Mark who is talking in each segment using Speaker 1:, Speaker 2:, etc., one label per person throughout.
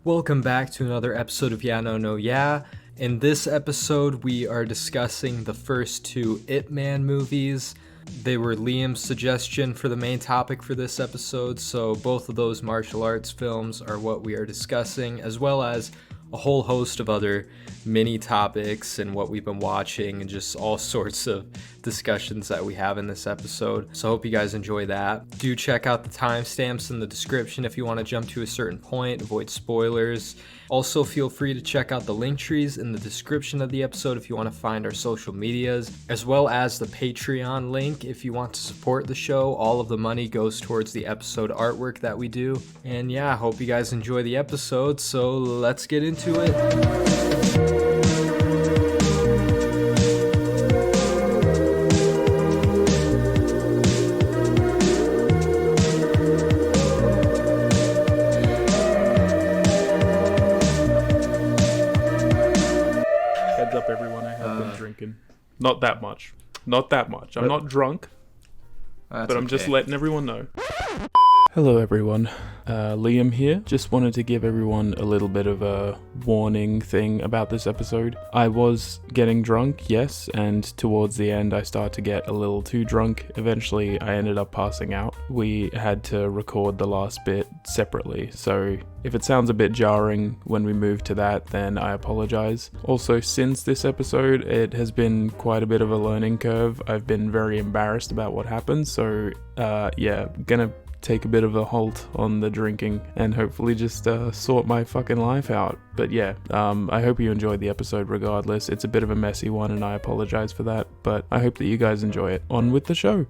Speaker 1: Welcome back to another episode of Yeah No No Yeah. In this episode, we are discussing the first two Ip Man movies. They were Liam's suggestion for the main topic for this episode, so both of those martial arts films are what we are discussing, as well as a whole host of other mini topics and what we've been watching and just all sorts of discussions that we have in this episode. So I hope you guys enjoy that. Do check out the timestamps in the description if you want to jump to a certain point, avoid spoilers. Also, feel free to check out the link trees in the description of the episode if you want to find our social medias, as well as the Patreon link if you want to support the show. All of the money goes towards the episode artwork that we do. And yeah, I hope you guys enjoy the episode, so let's get into it.
Speaker 2: Not that much. I'm not drunk, but I'm just letting everyone know. Hello everyone, Liam here. Just wanted to give everyone a little bit of a warning thing about this episode. I was getting drunk, yes, and towards the end I started to get a little too drunk. Eventually I ended up passing out. We had to record the last bit separately, so if it sounds a bit jarring when we move to that, then I apologize. Also, since this episode, it has been quite a bit of a learning curve. I've been very embarrassed about what happened, so gonna take a bit of a halt on the drinking and hopefully just sort my fucking life out. But yeah, I hope you enjoyed the episode regardless. It's a bit of a messy one and I apologize for that, but I hope that you guys enjoy it. On with the show.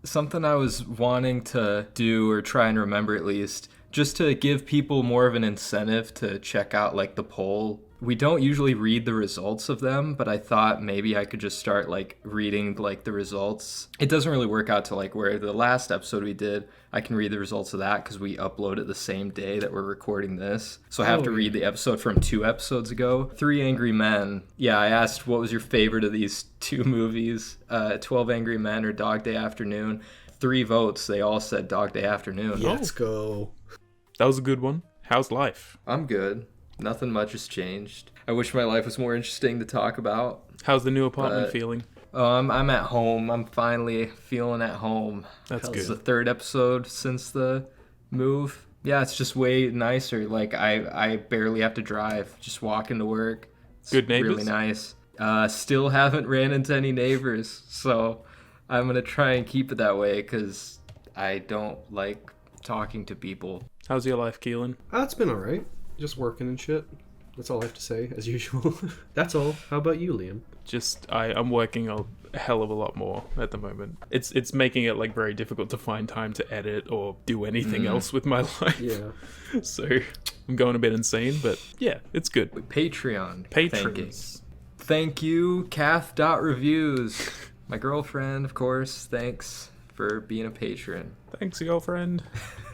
Speaker 1: Something I was wanting to do, or try and remember at least, just to give people more of an incentive to check out like the poll. We don't usually read the results of them, but I thought maybe I could just start like reading like the results. It doesn't really work out to like where the last episode we did, I can read the results of that because we upload it the same day that we're recording this. So I have to read the episode from 2 episodes ago. 3 Angry Men. Yeah, I asked what was your favorite of these 2 movies, 12 Angry Men or Dog Day Afternoon. 3 votes, they all said Dog Day Afternoon.
Speaker 3: Let's go.
Speaker 2: That was a good one. How's life?
Speaker 1: I'm good. Nothing much has changed. I wish my life was more interesting to talk about.
Speaker 2: How's the new apartment feeling?
Speaker 1: I'm at home. I'm finally feeling at home.
Speaker 2: That's good.
Speaker 1: It's the 3rd episode since the move. Yeah, it's just way nicer. Like, I barely have to drive. Just walk into work. It's
Speaker 2: good neighbors?
Speaker 1: Really nice. Still haven't ran into any neighbors. So I'm going to try and keep it that way because I don't like talking to people.
Speaker 2: How's your life, Keelan?
Speaker 3: It's been alright. Just working and shit. That's all I have to say, as usual. That's all. How about you, Liam?
Speaker 2: Just, I'm working a hell of a lot more at the moment. It's making it like very difficult to find time to edit or do anything else with my life.
Speaker 3: Yeah.
Speaker 2: So I'm going a bit insane, but yeah, it's good.
Speaker 1: Patreon.
Speaker 2: Patrons.
Speaker 1: Thank you, Kath.reviews. My girlfriend, of course. Thanks for being a patron.
Speaker 2: Thanks, girlfriend.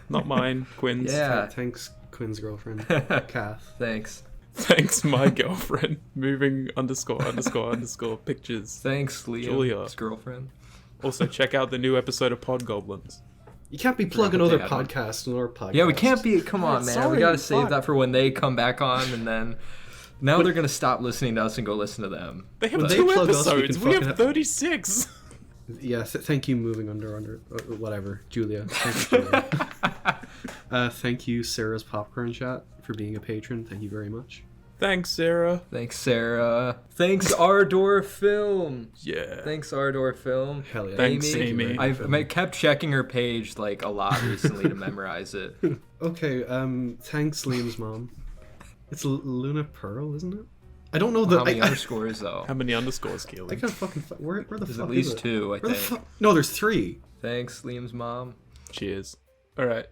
Speaker 2: Not mine, Quinn's.
Speaker 1: Yeah.
Speaker 3: Thanks, Quinn's girlfriend. Kath.
Speaker 1: Thanks.
Speaker 2: Thanks, my girlfriend. Moving _ pictures.
Speaker 1: Thanks, Liam's
Speaker 2: Julia.
Speaker 1: girlfriend.
Speaker 2: Also, check out the new episode of Pod Goblins.
Speaker 3: You can't be plugging other podcasts in our podcast.
Speaker 1: Yeah, we can't be. Come on, man.
Speaker 3: Sorry,
Speaker 1: we gotta save that for when they come back on, and then now they're gonna stop listening to us and go listen to them.
Speaker 2: They have
Speaker 3: When
Speaker 2: 2
Speaker 3: they plug us,
Speaker 2: episodes. We have 36.
Speaker 3: Yeah, thank you, moving under, whatever. Julia. Thank you, Julia. Thank you, Sarah's Popcorn Chat, for being a patron. Thank you very much.
Speaker 2: Thanks, Sarah.
Speaker 1: Thanks, Sarah. Thanks, Ardor Film.
Speaker 2: Yeah.
Speaker 1: Thanks, Ardor Film.
Speaker 3: Hell yeah.
Speaker 2: Thanks, Amy.
Speaker 1: I've kept checking her page like a lot recently to memorize it.
Speaker 3: Okay, thanks, Liam's mom. It's Luna Pearl, isn't it? I don't know
Speaker 1: How many underscores, though?
Speaker 2: How many underscores, Keelan?
Speaker 3: I can't fucking... Where the
Speaker 1: There's
Speaker 3: fuck
Speaker 1: at least
Speaker 3: is it?
Speaker 1: 2, I
Speaker 3: Where the
Speaker 1: think.
Speaker 3: fuck? No, there's 3.
Speaker 1: Thanks, Liam's mom.
Speaker 2: Cheers. All right.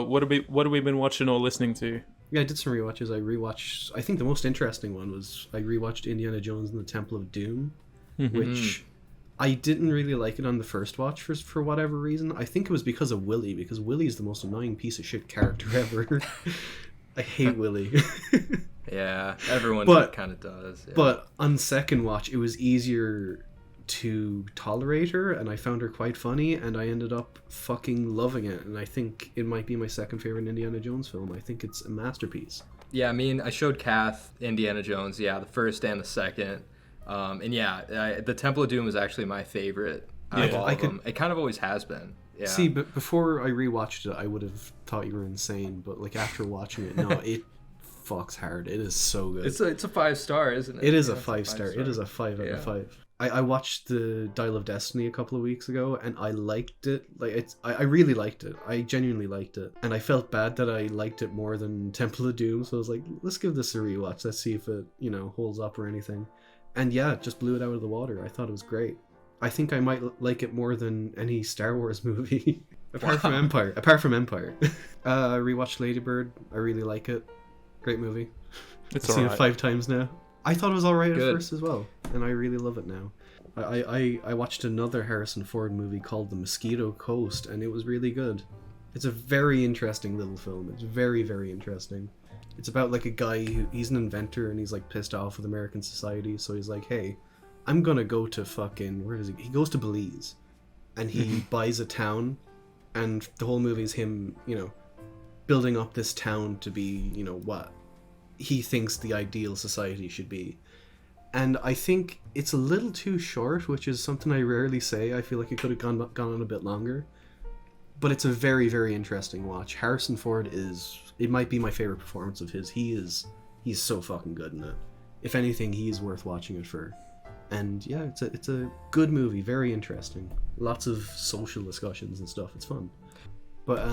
Speaker 2: What have we been watching or listening to?
Speaker 3: Yeah, I did some rewatches. I think the most interesting one was I rewatched Indiana Jones and the Temple of Doom, which I didn't really like it on the first watch for whatever reason. I think it was because of Willie, because Willie is the most annoying piece of shit character ever. I hate Willie.
Speaker 1: Yeah, everyone kind of does. Yeah.
Speaker 3: But on second watch, it was easier to tolerate her, and I found her quite funny, and I ended up fucking loving it, and I think it might be my second favorite Indiana Jones film. I think it's a masterpiece.
Speaker 1: Yeah, I mean, I showed Kath Indiana Jones, the first and the second. And yeah, the Temple of Doom is actually my favorite out of all of them. It kind of always has been. Yeah.
Speaker 3: See, but before I rewatched it, I would have thought you were insane. But like after watching it, no, it fucks hard. It is so good.
Speaker 1: It's a 5-star, isn't it?
Speaker 3: It is a 5-star. It is a 5 out of 5. I watched the Dial of Destiny a couple of weeks ago, and I liked it. Like I really liked it. I genuinely liked it, and I felt bad that I liked it more than Temple of Doom. So I was like, let's give this a rewatch. Let's see if it holds up or anything. And yeah, it just blew it out of the water. I thought it was great. I think I might like it more than any Star Wars movie, apart from Empire. Rewatched Lady Bird. I really like it. Great movie. I've seen it 5 times now. I thought it was alright at first as well, and I really love it now. I watched another Harrison Ford movie called The Mosquito Coast, and it was really good. It's a very interesting little film. It's very, very interesting. It's about like a guy he's an inventor, and he's like pissed off with American society, so he's like, hey, I'm gonna go to fucking, where is he? He goes to Belize, and he buys a town, and the whole movie is him, building up this town to be, what he thinks the ideal society should be. And I think it's a little too short, which is something I rarely say. I feel like it could have gone on a bit longer. But it's a very, very interesting watch. Harrison Ford it might be my favorite performance of his. He's so fucking good in it. If anything, he's worth watching it for. And yeah, it's a good movie, very interesting. Lots of social discussions and stuff. It's fun. But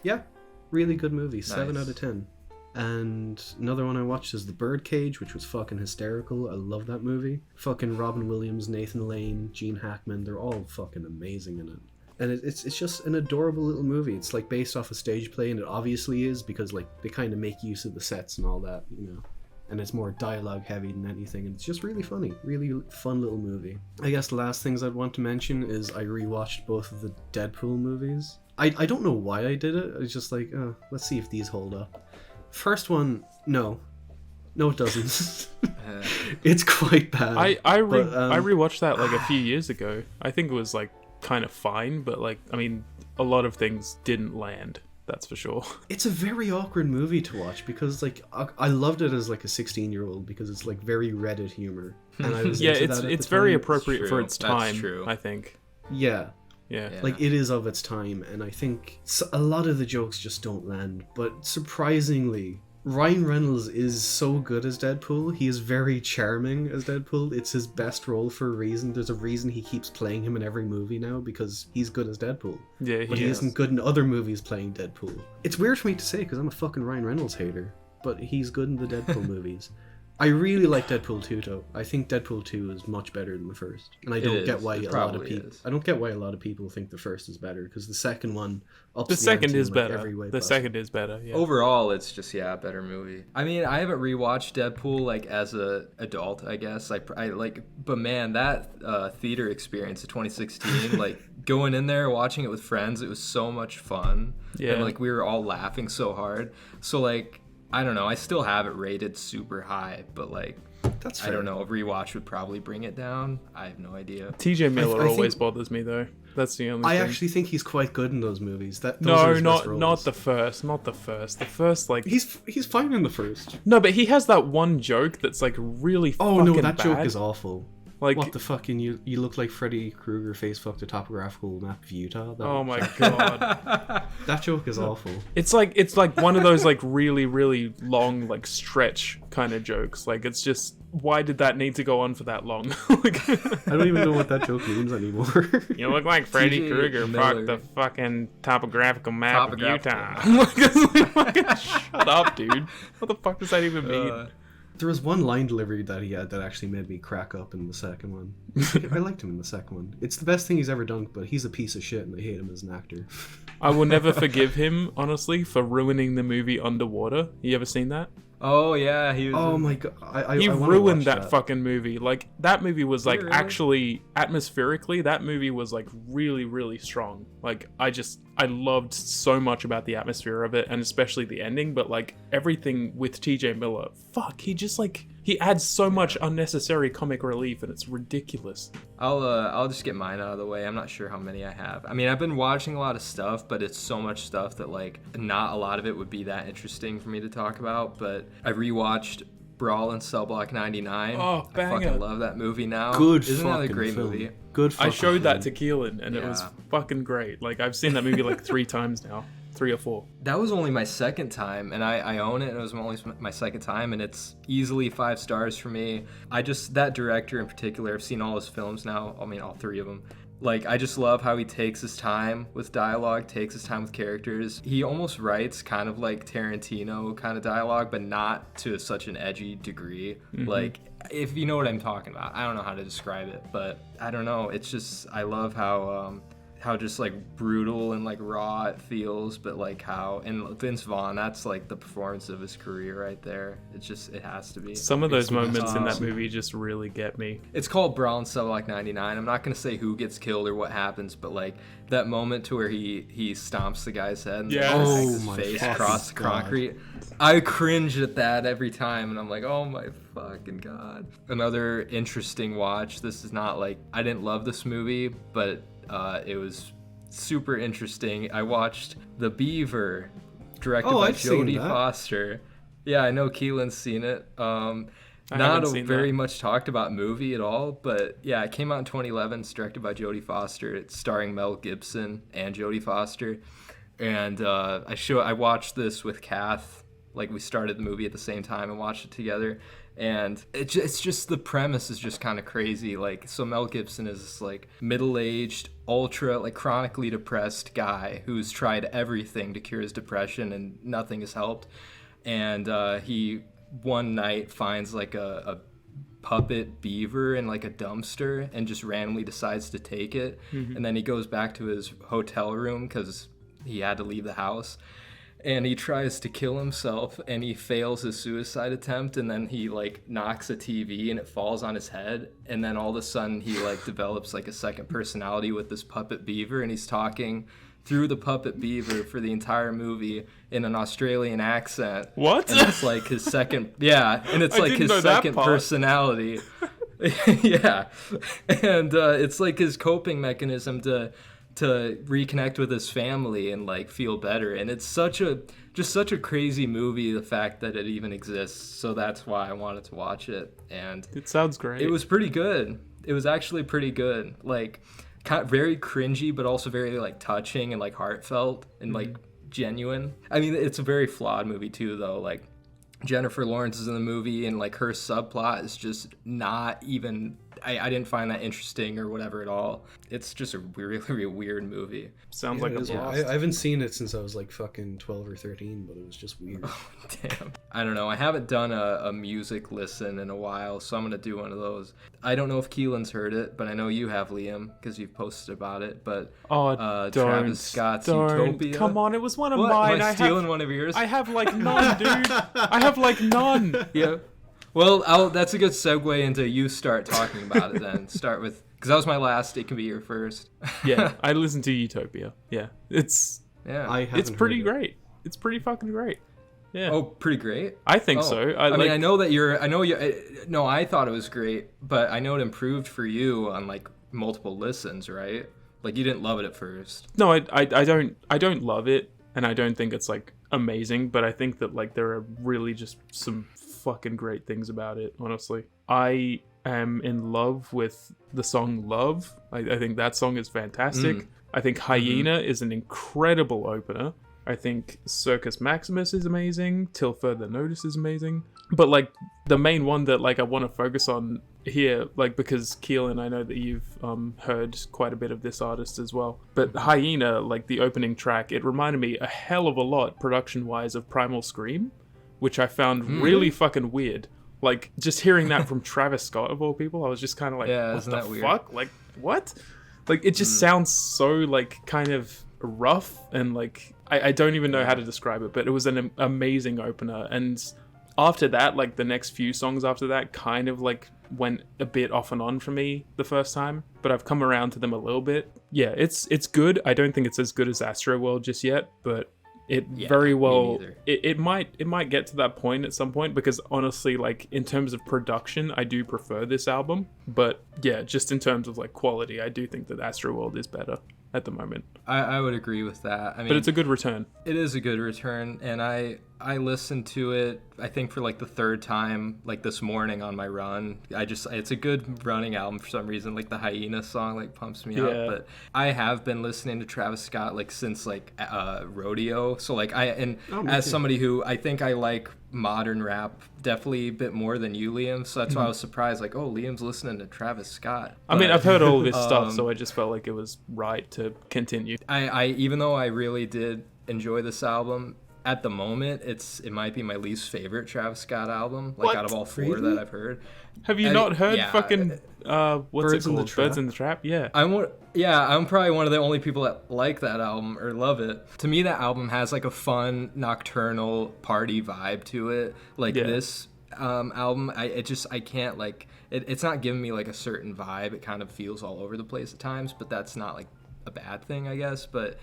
Speaker 3: yeah, really good movie. 7 out of 10. And another one I watched is The Birdcage, which was fucking hysterical. I love that movie. Fucking Robin Williams, Nathan Lane, Gene Hackman, they're all fucking amazing in it. And it's just an adorable little movie. It's like based off a stage play, and it obviously is, because like they kind of make use of the sets and all that, And it's more dialogue heavy than anything, and it's just really funny. Really fun little movie. I guess the last things I'd want to mention is I rewatched both of the Deadpool movies. I don't know why I did it. I was just like, let's see if these hold up. First one, no it doesn't. It's quite bad.
Speaker 2: I rewatched that like a few years ago. I think it was like kind of fine, but like, I mean, a lot of things didn't land, that's for sure.
Speaker 3: It's a very awkward movie to watch, because like I loved it as like a 16-year-old, because it's like very Reddit humor, and I was
Speaker 2: it's very appropriate
Speaker 1: True.
Speaker 2: for its time.
Speaker 1: That's true.
Speaker 2: I think.
Speaker 3: Yeah, like it is of its time, and I think a lot of the jokes just don't land. But surprisingly, Ryan Reynolds is so good as Deadpool. He is very charming as Deadpool. It's his best role for a reason. There's a reason he keeps playing him in every movie now, because he's good as Deadpool.
Speaker 2: Yeah,
Speaker 3: but he isn't good in other movies playing Deadpool. It's weird for me to say, because I'm a fucking Ryan Reynolds hater, but he's good in the Deadpool movies. I really like Deadpool 2 though. I think Deadpool 2 is much better than the first, and I don't get why a lot of people think the first is better, because the second one ups
Speaker 2: the second
Speaker 3: ante
Speaker 2: is
Speaker 3: in,
Speaker 2: better.
Speaker 3: every way
Speaker 2: The
Speaker 3: possible.
Speaker 2: second is better. Yeah.
Speaker 1: Overall, it's just a better movie. I mean, I haven't rewatched Deadpool like as a adult, I guess. I like, but man, that theater experience of 2016, like going in there watching it with friends, it was so much fun.
Speaker 2: Yeah.
Speaker 1: And like we were all laughing so hard. So like, I don't know. I still have it rated super high, but like,
Speaker 3: That's fair.
Speaker 1: I don't know. A rewatch would probably bring it down. I have no idea.
Speaker 2: TJ Miller
Speaker 3: I
Speaker 2: always
Speaker 3: think-
Speaker 2: bothers me though. That's the only
Speaker 3: I
Speaker 2: thing.
Speaker 3: actually think he's quite good in those movies. Those are his best roles.
Speaker 2: Not the first. The first, like,
Speaker 3: He's fine in the first.
Speaker 2: no, but he has that one joke that's like really.
Speaker 3: Oh
Speaker 2: fucking
Speaker 3: no, that joke
Speaker 2: bad.
Speaker 3: is awful.
Speaker 2: Like,
Speaker 3: What the fucking you look like Freddy Krueger face fucked a topographical map of Utah.
Speaker 2: oh my god,
Speaker 3: That joke is awful.
Speaker 2: it's like one of those like really really long like stretch kind of jokes. Like, it's just, why did that need to go on for that long? Like,
Speaker 3: I don't even know what that joke means anymore.
Speaker 2: you look like Freddy
Speaker 1: TJ
Speaker 2: Krueger
Speaker 1: Miller.
Speaker 2: fucked the fucking topographical map of Utah.
Speaker 1: Topographical.
Speaker 2: Shut up, dude. What the fuck does that even mean?
Speaker 3: There was one line delivery that he had that actually made me crack up in the second one. I liked him in the second one. It's the best thing he's ever done, but he's a piece of shit and I hate him as an actor.
Speaker 2: I will never forgive him, honestly, for ruining the movie Underwater. You ever seen that?
Speaker 1: Oh yeah, he was.
Speaker 3: Oh my god.
Speaker 2: He
Speaker 3: I wanna
Speaker 2: ruined
Speaker 3: watch
Speaker 2: that fucking movie. Like, that movie was like
Speaker 1: Really?
Speaker 2: actually atmospherically, that movie was like really really strong. Like, I loved so much about the atmosphere of it, and especially the ending, but like everything with TJ Miller, fuck, he He adds so much unnecessary comic relief, and it's ridiculous.
Speaker 1: I'll just get mine out of the way. I'm not sure how many I have. I mean, I've been watching a lot of stuff, but it's so much stuff that like not a lot of it would be that interesting for me to talk about. But I rewatched Brawl in Cell Block 99.
Speaker 2: Oh, banger.
Speaker 1: I fucking love that movie now.
Speaker 3: Isn't
Speaker 1: that a great
Speaker 3: film.
Speaker 1: movie?
Speaker 3: Good.
Speaker 2: I showed that to Keelan, and it was fucking great. Like, I've seen that movie like 3 times now. 3 or 4.
Speaker 1: That was only my second time, and I own it, and it was only my second time, and it's easily 5 stars for me. That director in particular, I've seen all his films now, I mean all 3 of them. Like, I just love how he takes his time with dialogue, takes his time with characters. He almost writes kind of like Tarantino kind of dialogue, but not to such an edgy degree. Mm-hmm. Like, if you know what I'm talking about. I don't know how to describe it, but I don't know. It's just, I love how just like brutal and like raw it feels, but like how, and Vince Vaughn, that's like the performance of his career right there. It has to be.
Speaker 2: Some of those moments in that movie just really get me.
Speaker 1: It's called Brawl in Cell Block 99. I'm not gonna say who gets killed or what happens, but like that moment to where he stomps the guy's head and his face across the concrete. I cringe at that every time, and I'm like, oh my fucking god. Another interesting watch. This is not like, I didn't love this movie, but it was super interesting. I watched The Beaver, directed by Jodie Foster. Yeah, I know Keelan's seen it. Not a very much talked about movie at all, but yeah, it came out in 2011. It's directed by Jodie Foster. It's starring Mel Gibson and Jodie Foster. And I watched this with Kath. Like, we started the movie at the same time and watched it together. And it's just, the premise is just kind of crazy. Like, so Mel Gibson is this like middle-aged, ultra like chronically depressed guy who's tried everything to cure his depression and nothing has helped. And he one night finds like a puppet beaver in like a dumpster and just randomly decides to take it. Mm-hmm. And then he goes back to his hotel room because he had to leave the house. And he tries to kill himself, and he fails his suicide attempt, and then he like knocks a TV and it falls on his head, and then all of a sudden he like develops like a second personality with this puppet beaver, and he's talking through the puppet beaver for the entire movie in an Australian accent.
Speaker 2: What?
Speaker 1: And it's like his second and it's like his second personality. Yeah. And it's like his coping mechanism to reconnect with his family and like feel better. And it's such a crazy movie, the fact that it even exists. So that's why I wanted to watch it. And
Speaker 2: it sounds great.
Speaker 1: It was pretty good. It was actually pretty good. Like, kind of very cringy, but also very like touching and like heartfelt and like genuine. I mean, it's a very flawed movie too, though. Like, Jennifer Lawrence is in the movie, and like her subplot is just not even, I didn't find that interesting or whatever at all. It's just a really, really weird movie.
Speaker 2: Sounds like a blast.
Speaker 3: I haven't seen it since I was like fucking 12 or 13, but it was just weird.
Speaker 1: Oh, damn. I don't know. I haven't done a music listen in a while, so I'm going to do one of those. I don't know if Keelan's heard it, but I know you have, Liam, because you've posted about it. But Travis Scott's Utopia.
Speaker 2: Come on, it was one of mine.
Speaker 1: Am I stealing one of yours?
Speaker 2: I have like none, dude. I have like none.
Speaker 1: Yeah. Well, that's a good segue into you start talking about it then. Start with, because that was my last, it can be your first.
Speaker 2: Yeah, I listened to Utopia. Yeah, it's pretty great. It's pretty fucking great. Yeah.
Speaker 1: Oh, pretty great?
Speaker 2: I think so.
Speaker 1: I thought it was great, but I know it improved for you on like multiple listens, right? Like, you didn't love it at first.
Speaker 2: No, I don't love it, and I don't think it's like amazing, but I think that like there are really just some fucking great things about it, honestly. I am in love with the song Love. I think that song is fantastic. I think Hyena is an incredible opener. I think Circus Maximus is amazing. Till Further Notice is amazing. But like the main one that like I want to focus on here, like because Keelan, I know that you've heard quite a bit of this artist as well. But Hyena, like the opening track, it reminded me a hell of a lot production-wise of Primal Scream, which I found really fucking weird. Like, just hearing that from Travis Scott, of all people, I was just kind of like, what the fuck? Like, what? Like, it just sounds so, like, kind of rough, and, like, I don't even know how to describe it, but it was an amazing opener. And after that, like, the next few songs after that kind of, like, went a bit off and on for me the first time, but I've come around to them a little bit. Yeah, it's good. I don't think it's as good as Astroworld just yet, but very
Speaker 1: me
Speaker 2: well
Speaker 1: neither.
Speaker 2: it might get to that point at some point, because honestly, like, in terms of production, I do prefer this album, but yeah, just in terms of like quality, I do think that Astroworld is better at the moment.
Speaker 1: I would agree with that. I mean,
Speaker 2: But it's a good return.
Speaker 1: It is a good return, and I listened to it, I think, for like the third time, like this morning on my run. It's a good running album for some reason. Like the Hyena song like pumps me up. But I have been listening to Travis Scott like since like Rodeo. So like as somebody who I think I like modern rap definitely a bit more than you, Liam. So that's why I was surprised, like, oh, Liam's listening to Travis Scott. But,
Speaker 2: I mean, I've heard all this stuff, so I just felt like it was right to continue.
Speaker 1: I even though I really did enjoy this album, at the moment it might be my least favorite Travis Scott album, like out of all four that I've heard.
Speaker 2: Have you not heard fucking what's
Speaker 3: Birds
Speaker 2: it
Speaker 3: in the
Speaker 2: called?
Speaker 3: Trap?
Speaker 2: Birds in the Trap? Yeah.
Speaker 1: I'm probably one of the only people that like that album or love it. To me, that album has like a fun nocturnal party vibe to it. Like this album, I can't like it's not giving me like a certain vibe. It kind of feels all over the place at times, but that's not like a bad thing, I guess. But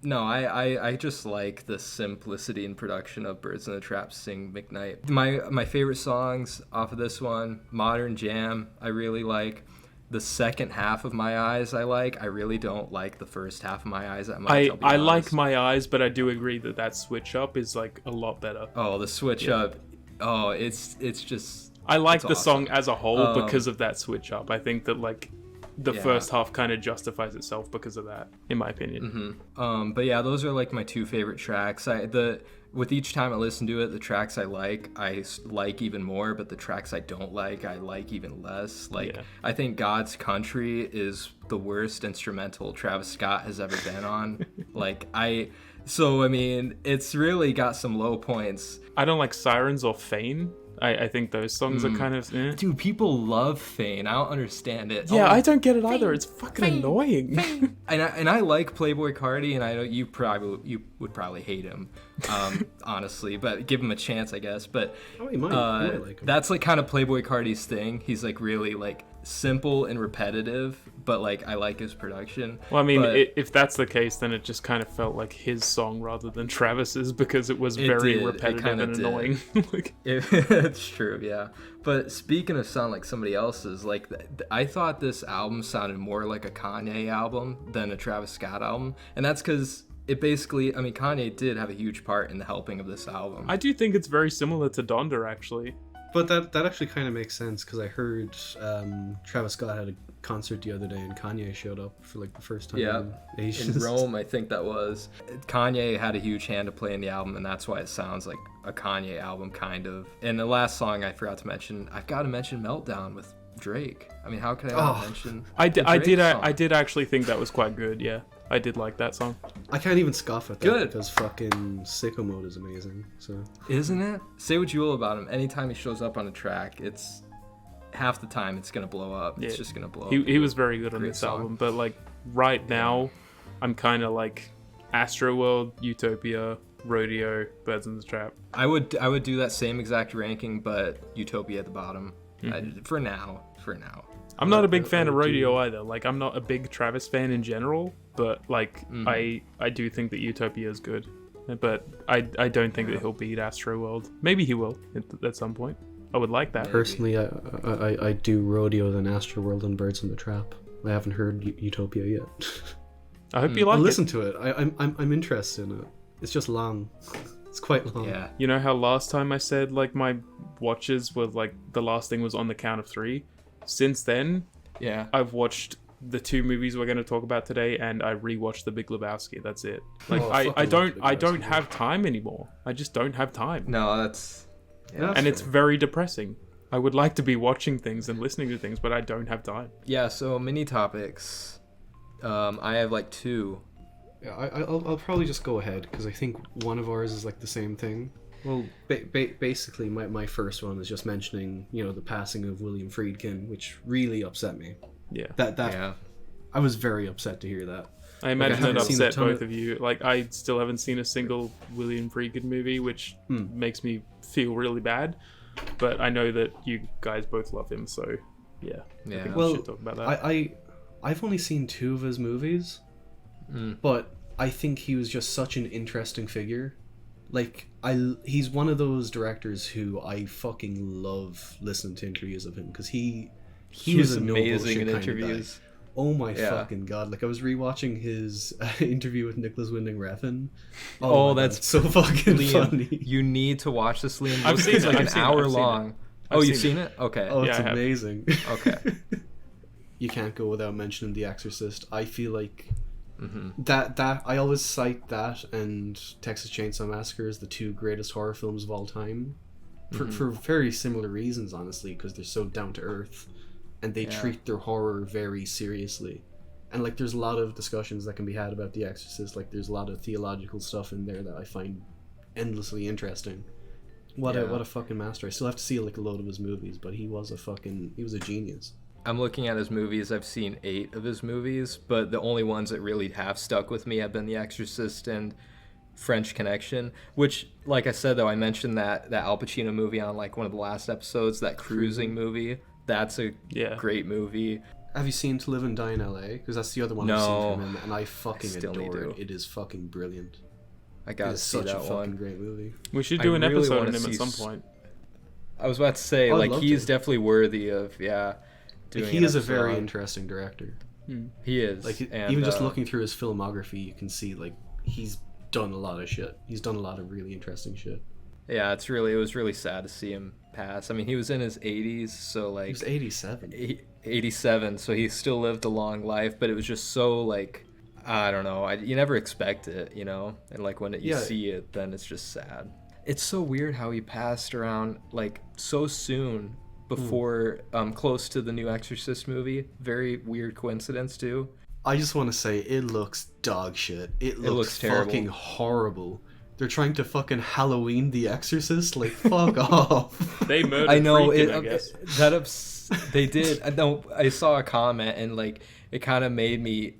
Speaker 1: no, I just like the simplicity and production of Birds in the Trap, Sing McKnight. My favorite songs off of this one, Modern Jam, I really like. The second half of My Eyes I like. I really don't like the first half of My Eyes that much.
Speaker 2: I like My Eyes, but I do agree that switch up is like a lot better.
Speaker 1: Oh, the switch up. Oh, it's just...
Speaker 2: I like the
Speaker 1: awesome.
Speaker 2: song as a whole because of that switch up. I think that like the
Speaker 1: Yeah.
Speaker 2: first half kind of justifies itself because of that, in my opinion.
Speaker 1: But yeah, those are like my two favorite tracks. With each time I listen to it, the tracks I like even more, but the tracks I don't like, I like even less. Like,
Speaker 2: Yeah.
Speaker 1: I think God's Country is the worst instrumental Travis Scott has ever been on. I mean, it's really got some low points.
Speaker 2: I don't like Sirens or Fane. I think those songs are kind of...
Speaker 1: Dude, people love Fane. I don't understand it.
Speaker 2: Yeah,
Speaker 1: Oh,
Speaker 2: I don't get it either. It's fucking annoying.
Speaker 1: And I like Playboy Cardi, and I know you would probably hate him, honestly, but give him a chance, I guess. But
Speaker 3: You might like him.
Speaker 1: that's like kind of Playboy Cardi's thing. He's like really like simple and repetitive, but like I like his production.
Speaker 2: Well, I mean,
Speaker 1: But
Speaker 2: if that's the case, then it just kind of felt like his song rather than Travis's, because it was very
Speaker 1: did. It
Speaker 2: repetitive
Speaker 1: kinda
Speaker 2: and
Speaker 1: did.
Speaker 2: annoying. Like,
Speaker 1: it's true, yeah. But speaking of sound like somebody else's, like I thought this album sounded more like a Kanye album than a Travis Scott album, and that's because it basically, I mean, Kanye did have a huge part in the helping of this album.
Speaker 2: I do think it's very similar to Donda, actually.
Speaker 3: But that actually kind of makes sense, because I heard Travis Scott had a concert the other day and Kanye showed up for like the first time
Speaker 1: Yeah,
Speaker 3: in
Speaker 1: in
Speaker 3: ages.
Speaker 1: Rome, I think that was. Kanye had a huge hand to play in the album, and that's why it sounds like a Kanye album, kind of. And the last song I forgot to mention, I've got to mention Meltdown with Drake. I mean, how could I not mention
Speaker 2: I
Speaker 1: the Drake song?
Speaker 2: did actually think that was quite good, yeah. I did like that song.
Speaker 3: I can't even scoff at that
Speaker 1: Good.
Speaker 3: because fucking Sicko Mode is amazing. So
Speaker 1: Isn't it? Say what you will about him. Anytime he shows up on a track, it's half the time it's gonna blow up. It's
Speaker 2: Yeah.
Speaker 1: just gonna blow up.
Speaker 2: He was very good on
Speaker 1: Great
Speaker 2: this
Speaker 1: song.
Speaker 2: album, but like right now, I'm kind of like Astroworld, Utopia, Rodeo, Birds in the Trap.
Speaker 1: I would do that same exact ranking, but Utopia at the bottom. For now.
Speaker 2: I'm not a big fan of Rodeo either. Like, I'm not a big Travis fan in general, but like I do think that Utopia is good. But I don't think that he'll beat Astroworld. Maybe he will at some point. I would like that.
Speaker 3: personally, I do Rodeo, then Astroworld, and Birds in the Trap. I haven't heard Utopia yet.
Speaker 2: I hope you
Speaker 3: I'll
Speaker 2: like
Speaker 3: listen
Speaker 2: it.
Speaker 3: to it. I'm interested in it. It's just long. It's quite long.
Speaker 1: Yeah.
Speaker 2: You know how last time I said like my watches were like the last thing was On the Count of Three? Since then,
Speaker 1: Yeah.
Speaker 2: I've watched the two movies we're going to talk about today, and I rewatched The Big Lebowski. That's it. Like
Speaker 3: Oh,
Speaker 2: I
Speaker 3: fucking
Speaker 2: don't
Speaker 3: Big
Speaker 2: I don't
Speaker 3: Lebowski.
Speaker 2: have time anymore. I just don't have time.
Speaker 1: No, that's
Speaker 3: Yeah,
Speaker 2: And it's very depressing. I would like to be watching things and listening to things, but I don't have time.
Speaker 1: yeah. So mini topics. I have like two.
Speaker 3: Yeah, I'll probably just go ahead because I think one of ours is like the same thing. Well, basically, my first one was just mentioning, the passing of William Friedkin, which really upset me.
Speaker 2: Yeah.
Speaker 1: Yeah.
Speaker 3: I was very upset to hear that.
Speaker 2: I imagine
Speaker 3: haven't
Speaker 2: that
Speaker 3: seen a
Speaker 2: upset
Speaker 3: ton
Speaker 2: both
Speaker 3: of-
Speaker 2: of you. Like, I still haven't seen a single William Friedkin movie, which makes me feel really bad. But I know that you guys both love him, so yeah. I
Speaker 1: Yeah.
Speaker 2: think
Speaker 3: Well,
Speaker 2: we should talk about that.
Speaker 3: I've only seen two of his movies, but I think he was just such an interesting figure. Like, he's one of those directors who I fucking love listening to interviews of him, because he was a
Speaker 1: amazing in interviews.
Speaker 3: Oh my fucking god! Like, I was rewatching his interview with Nicholas Winding Refn.
Speaker 1: Oh, that's
Speaker 3: so fucking
Speaker 1: Liam,
Speaker 3: funny.
Speaker 1: You need to watch this, Liam.
Speaker 2: I've seen
Speaker 1: it's
Speaker 2: it.
Speaker 1: like
Speaker 2: I've
Speaker 1: an
Speaker 2: seen
Speaker 1: hour
Speaker 2: it. I've seen
Speaker 1: long.
Speaker 2: it.
Speaker 1: Oh,
Speaker 2: I've
Speaker 1: you've
Speaker 2: seen
Speaker 1: seen it? Okay.
Speaker 3: Oh,
Speaker 2: Yeah,
Speaker 3: it's
Speaker 2: I have.
Speaker 3: amazing.
Speaker 1: Okay.
Speaker 3: You can't go without mentioning The Exorcist. I feel like that I always cite that and Texas Chainsaw Massacre as the two greatest horror films of all time, for very similar reasons, honestly, because they're so down to earth and they treat their horror very seriously. And like, there's a lot of discussions that can be had about The Exorcist. Like, there's a lot of theological stuff in there that I find endlessly interesting. What a fucking master! I still have to see like a load of his movies, but he was a genius.
Speaker 1: I'm looking at his movies. I've seen 8 of his movies, but the only ones that really have stuck with me have been The Exorcist and French Connection, which, like I said, though, I mentioned that Al Pacino movie on like one of the last episodes, that cruising movie. That's a great movie.
Speaker 3: Have you seen To Live and Die in LA? Because that's the other one I've seen from him, and I fucking adore it. It is fucking brilliant.
Speaker 1: I gotta see that one.
Speaker 3: Such a fucking great movie.
Speaker 2: We should do an episode on him at some point.
Speaker 1: I was about to say, like, he's definitely worthy of, doing
Speaker 3: he is a very interesting director.
Speaker 1: He is.
Speaker 3: Like, even just looking through his filmography, you can see, like, he's done a lot of shit. He's done a lot of really interesting shit.
Speaker 1: Yeah, it was really sad to see him pass. I mean, he was in his 80s, so, like...
Speaker 3: He was 87.
Speaker 1: 87, so he still lived a long life, but it was just so, like... I don't know. You never expect it, you know? And, like, when you see it, then it's just sad. It's so weird how he passed around, like, so soon before, close to the new Exorcist movie. Very weird coincidence, too.
Speaker 3: I just want to say, it looks dog shit. It looks fucking horrible. They're trying to fucking Halloween The Exorcist? Like, fuck off.
Speaker 2: They murdered Friedkin, I guess.
Speaker 1: They did. I saw a comment, and, like, it kind of made me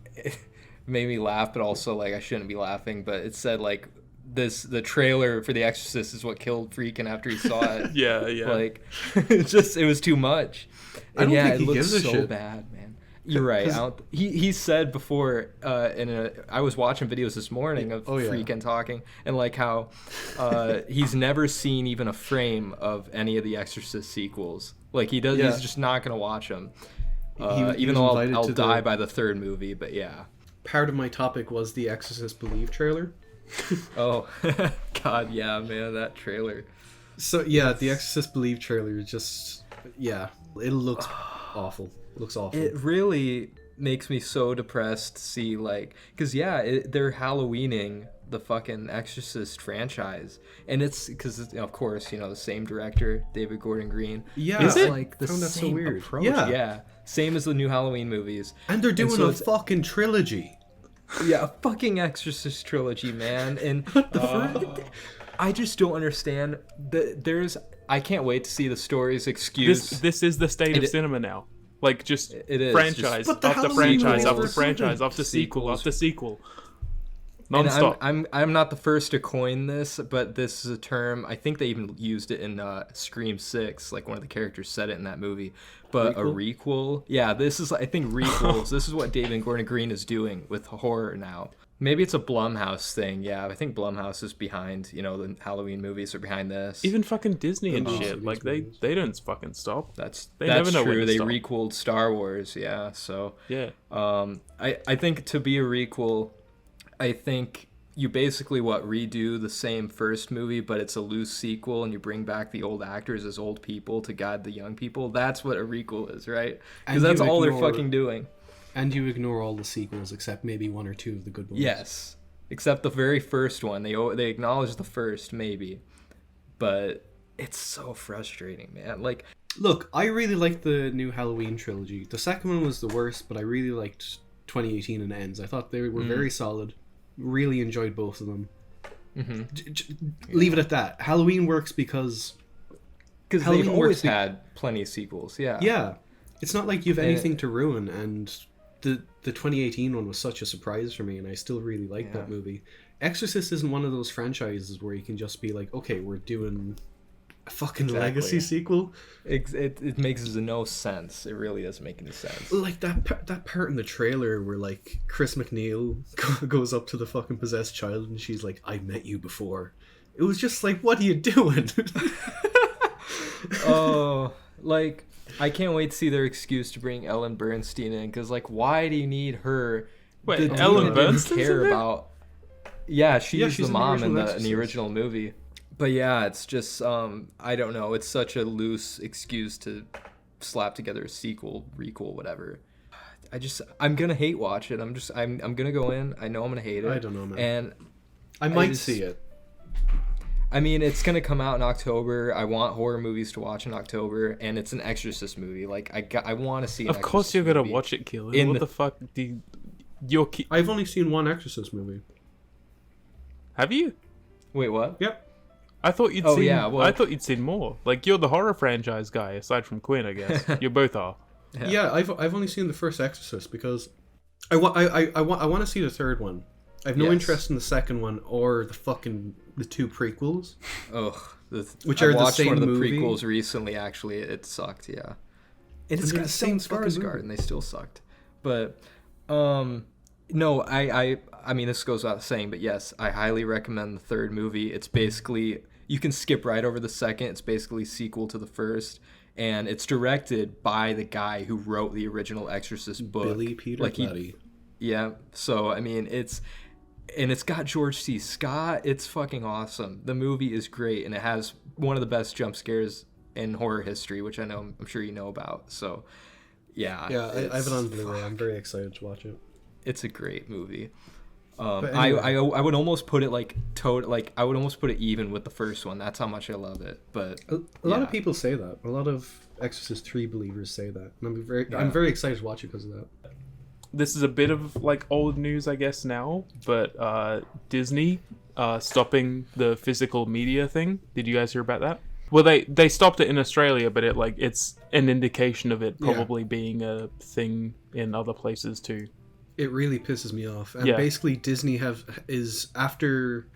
Speaker 1: laugh, but also, like, I shouldn't be laughing. But it said, like, the trailer for The Exorcist is what killed Friedkin after he saw it.
Speaker 2: yeah.
Speaker 1: Like, it was too much. And
Speaker 3: think
Speaker 1: it looks
Speaker 3: gives a
Speaker 1: so
Speaker 3: shit.
Speaker 1: bad, man. You're right. He said before, I was watching videos this morning of Friedkin talking, and like how he's never seen even a frame of any of the Exorcist sequels. Like, he does. Yeah. He's just not gonna watch them. Even though I'll die by the third movie, but yeah.
Speaker 3: Part of my topic was the Exorcist Believe trailer.
Speaker 1: Oh, God, yeah, man, that trailer.
Speaker 3: So, yeah, the Exorcist Believe trailer is just, it looks awful. It looks awful.
Speaker 1: It really makes me so depressed to see, like, because, they're Halloweening the fucking Exorcist franchise. And it's, because, of course, the same director, David Gordon Green.
Speaker 3: Yeah.
Speaker 1: It's like the same
Speaker 3: so weird.
Speaker 1: approach. Yeah. Same as the new Halloween movies.
Speaker 3: And they're doing a fucking trilogy.
Speaker 1: Yeah, a fucking Exorcist trilogy, man. And I just don't understand. I can't wait to see the story's excuse.
Speaker 2: This is the state of cinema now. Like, just
Speaker 1: it is
Speaker 2: franchise after franchise after franchise after sequel after sequel. Non-stop.
Speaker 1: I'm not the first to coin this, but this is a term. I think they even used it in Scream 6. Like, one of the characters said it in that movie. But a requel? Yeah, this is, I think, requels. This is what David Gordon Green is doing with horror now. Maybe it's a Blumhouse thing. Yeah, I think Blumhouse is behind, the Halloween movies are behind this.
Speaker 2: Even fucking Disney and shit. Like, they don't fucking stop.
Speaker 1: That's
Speaker 2: never know
Speaker 1: true.
Speaker 2: when to
Speaker 1: They
Speaker 2: stop.
Speaker 1: requeled Star Wars, yeah. So,
Speaker 2: yeah.
Speaker 1: I think to be a requel, I think you basically redo the same first movie, but it's a loose sequel, and you bring back the old actors as old people to guide the young people. That's what a requel is, right? Because that's all they're fucking doing.
Speaker 3: And you ignore all the sequels except maybe one or two of the good ones.
Speaker 1: Yes, except the very first one. They acknowledge the first, maybe, but it's so frustrating, man. Like,
Speaker 3: look, I really liked the new Halloween trilogy. The second one was the worst, but I really liked 2018 and Ends. I thought they were very solid. Really enjoyed both of them. Leave it at that. Halloween works because
Speaker 1: they've always had plenty of sequels.
Speaker 3: Yeah, it's not like you have anything to ruin. And the 2018 one was such a surprise for me, and I still really like that movie. Exorcist isn't one of those franchises where you can just be like, okay, we're doing A fucking legacy sequel.
Speaker 1: It makes no sense. It really doesn't make any sense.
Speaker 3: Like that part in the trailer where like Chris McNeil goes up to the fucking possessed child and she's like, "I met you before." It was just like, what are you doing?
Speaker 1: Oh, like I can't wait to see their excuse to bring Ellen Bernstein in, because like, why do you need her?
Speaker 2: Wait, Ellen Bernstein's
Speaker 1: care
Speaker 2: in there?
Speaker 1: about? Yeah, she's
Speaker 3: she's
Speaker 1: the mom in the
Speaker 3: Exorcist.
Speaker 1: original movie. But yeah, it's just I don't know. It's such a loose excuse to slap together a sequel, requel, whatever. I'm gonna hate watch it. I'm gonna go in. I know I'm gonna hate it.
Speaker 3: I don't know, man.
Speaker 1: And
Speaker 3: I might see it.
Speaker 1: I mean, it's gonna come out in October. I want horror movies to watch in October, and it's an Exorcist movie. Like I want to see.
Speaker 2: Of course, you're gonna watch it, Keelan. What the fuck?
Speaker 3: I've only seen one Exorcist movie.
Speaker 2: Have you?
Speaker 1: Wait, what?
Speaker 3: Yep.
Speaker 2: I thought you'd seen. Yeah, well, I thought you'd seen more. Like, you're the horror franchise guy, aside from Quinn, I guess. You both are.
Speaker 3: Yeah, I've only seen the first Exorcist because I want to see the third one. I have no interest in the second one or the two prequels.
Speaker 1: Ugh.
Speaker 3: Which
Speaker 1: I
Speaker 3: are the
Speaker 1: watched
Speaker 3: same
Speaker 1: one of the
Speaker 3: movie.
Speaker 1: prequels recently. Actually, it sucked. Yeah, and it's got the same Skarsgård, and they still sucked. But no, I mean, this goes without saying, but yes, I highly recommend the third movie. It's basically, you can skip right over the second. It's basically a sequel to the first, and it's directed by the guy who wrote the original Exorcist book,
Speaker 3: Billy Peter Blatty.
Speaker 1: Yeah. So I mean, it's got George C. Scott. It's fucking awesome. The movie is great, and it has one of the best jump scares in horror history, which I'm sure you know about. So yeah.
Speaker 3: Yeah, I have it on Blu-ray. I'm very excited to watch it.
Speaker 1: It's a great movie.
Speaker 3: Anyway.
Speaker 1: I would almost put it I would almost put it even with the first one. That's how much I love it. But
Speaker 3: a lot of people say that. A lot of Exorcist 3 believers say that, and I'm very excited to watch it because of that.
Speaker 2: This is a bit of like old news, I guess, now, but Disney stopping the physical media thing. Did you guys hear about that? Well, they stopped it in Australia, but it's an indication of it probably being a thing in other places too.
Speaker 3: It really pisses me off. And basically Disney is after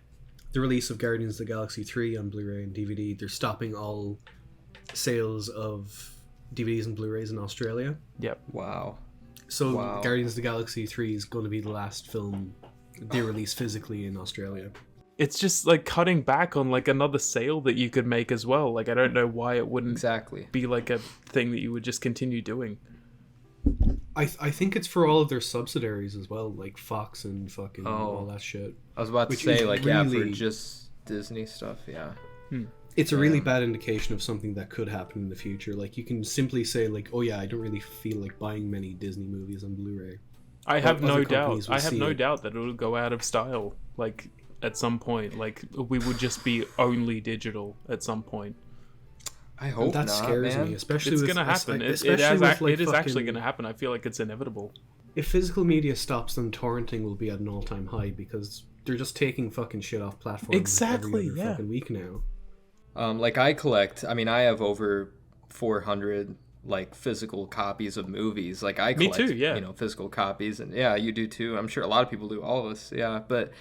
Speaker 3: the release of Guardians of the Galaxy 3 on Blu-ray and DVD, they're stopping all sales of DVDs and Blu-rays in Australia.
Speaker 2: Yep.
Speaker 1: Wow.
Speaker 3: So Guardians of the Galaxy 3 is going to be the last film they release physically in Australia.
Speaker 2: It's just like cutting back on like another sale that you could make as well. Like, I don't know why it wouldn't be like a thing that you would just continue doing.
Speaker 3: I think it's for all of their subsidiaries as well, like Fox and fucking all that shit.
Speaker 1: I was about to say, like, for just Disney stuff,
Speaker 3: It's a really bad indication of something that could happen in the future. Like, you can simply say, like, oh yeah, I don't really feel like buying many Disney movies on Blu-ray.
Speaker 2: I have no doubt that it'll go out of style, like, at some point. Like, we would just be only digital at some point.
Speaker 1: I hope
Speaker 3: that
Speaker 1: not,
Speaker 3: scares
Speaker 1: man.
Speaker 3: me, especially
Speaker 2: it's
Speaker 3: with...
Speaker 2: gonna happen. It is actually gonna happen. I feel like it's inevitable.
Speaker 3: If physical media stops, then torrenting will be at an all-time high because they're just taking fucking shit off platforms every other fucking week now.
Speaker 1: Like, I have over 400 like physical copies of movies. Like, I collect,
Speaker 2: me too, yeah.
Speaker 1: Physical copies, and you do too. I'm sure a lot of people do. All of us, but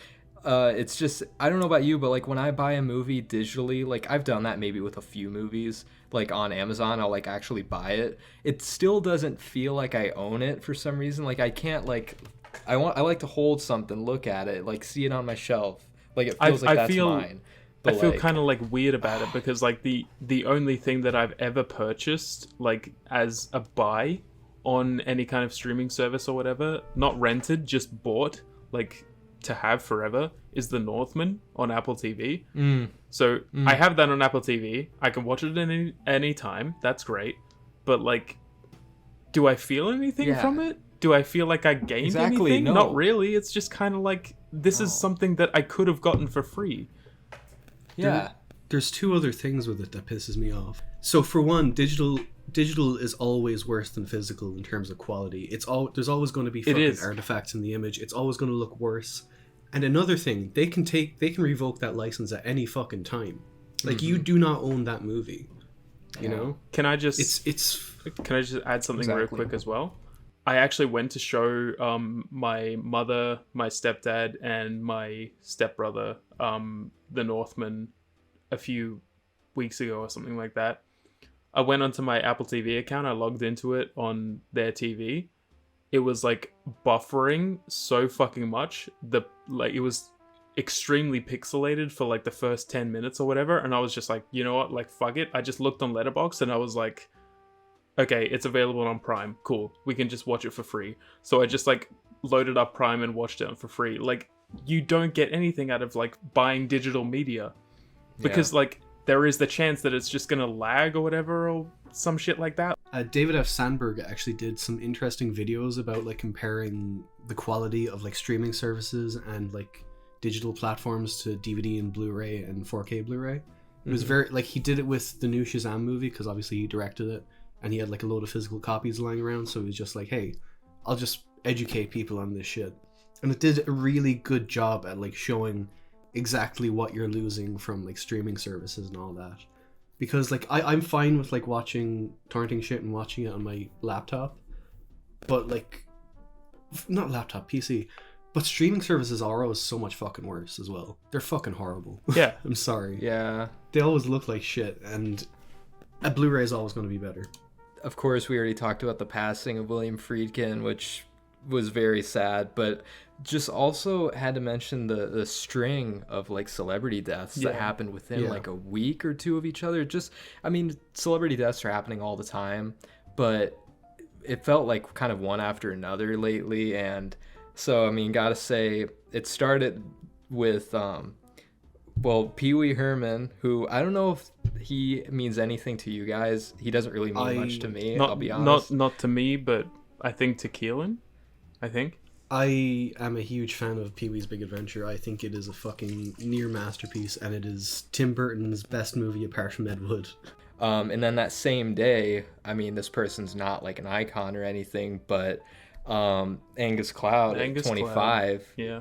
Speaker 1: it's just, I don't know about you, but like when I buy a movie digitally, like I've done that maybe with a few movies, like on Amazon, I'll like actually buy it. It still doesn't feel like I own it for some reason. Like, I can't, like, I like to hold something, look at it, like see it on my shelf. Like, it feels like that's mine.
Speaker 2: But I feel kind of like weird about it because like the only thing that I've ever purchased like as a buy on any kind of streaming service or whatever, not rented, just bought, like to have forever, is The Northman on Apple TV. So I have that on Apple TV. I can watch it any time. That's great. But like, do I feel anything from it? Do I feel like I gained anything?
Speaker 1: No.
Speaker 2: Not really. It's just kind of like, this is something that I could have gotten for free.
Speaker 3: There's two other things with it that pisses me off. So for one, digital is always worse than physical in terms of quality. There's always going to be fucking artifacts in the image. It's always going to look worse. And another thing, they can revoke that license at any fucking time. Like, you do not own that movie. You know?
Speaker 2: Can I just can I just add something real quick as well? I actually went to show my mother, my stepdad, and my stepbrother The Northman a few weeks ago or something like that. I went onto my Apple TV account. I logged into it on their TV. It was like buffering so fucking much. It was extremely pixelated for like the first 10 minutes or whatever. And I was just like, you know what? Like, fuck it. I just looked on Letterboxd and I was like, okay, it's available on Prime. Cool. We can just watch it for free. So I just like loaded up Prime and watched it for free. Like, you don't get anything out of like buying digital media because like there is the chance that it's just gonna lag or whatever or some shit like that.
Speaker 3: David F. Sandberg actually did some interesting videos about like comparing the quality of like streaming services and like digital platforms to DVD and Blu-ray and 4K Blu-ray. It was very like, he did it with the new Shazam movie because obviously he directed it and he had like a load of physical copies lying around, so he was just like, hey, I'll just educate people on this shit. And it did a really good job at like showing exactly what you're losing from like streaming services and all that. Because like I'm fine with like watching torrenting shit and watching it on my laptop, but like not laptop, PC, but streaming services are always so much fucking worse as well. They're fucking horrible.
Speaker 2: Yeah.
Speaker 3: I'm sorry.
Speaker 1: Yeah.
Speaker 3: They always look like shit, and a Blu-ray is always going to be better.
Speaker 1: Of course, we already talked about the passing of William Friedkin, which was very sad, but just also had to mention the string of like celebrity deaths that happened within like a week or two of each other. Just, I mean, celebrity deaths are happening all the time, but it felt like kind of one after another lately. And so, I mean, gotta say, it started with Pee Wee Herman, who I don't know if he means anything to you guys. He doesn't really mean much to me, I'll be honest.
Speaker 2: Not to me, but I think to Keelan. I
Speaker 3: am a huge fan of Pee-wee's Big Adventure. I think it is a fucking near masterpiece, and it is Tim Burton's best movie apart from Ed Wood.
Speaker 1: And then that same day, I mean, this person's not like an icon or anything, but Angus Cloud at 25.
Speaker 2: Cloud. Yeah.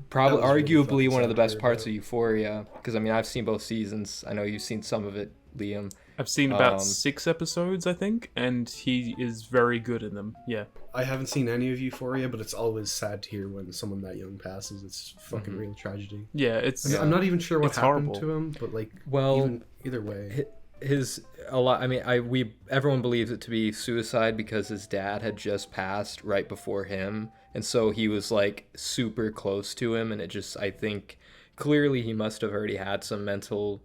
Speaker 1: Probably arguably
Speaker 3: really
Speaker 1: one of the best
Speaker 3: sad,
Speaker 1: parts of Euphoria, because I mean, I've seen both seasons. I know you've seen some of it, Liam.
Speaker 2: I've seen about 6 episodes, I think, and he is very good in them. Yeah.
Speaker 3: I haven't seen any of Euphoria, but it's always sad to hear when someone that young passes. It's fucking real tragedy.
Speaker 2: Yeah, it's.
Speaker 3: I'm not even sure what happened
Speaker 2: horrible
Speaker 3: to him, but like, either way,
Speaker 1: everyone believes it to be suicide because his dad had just passed right before him, and so he was like super close to him, and I think clearly he must have already had some mental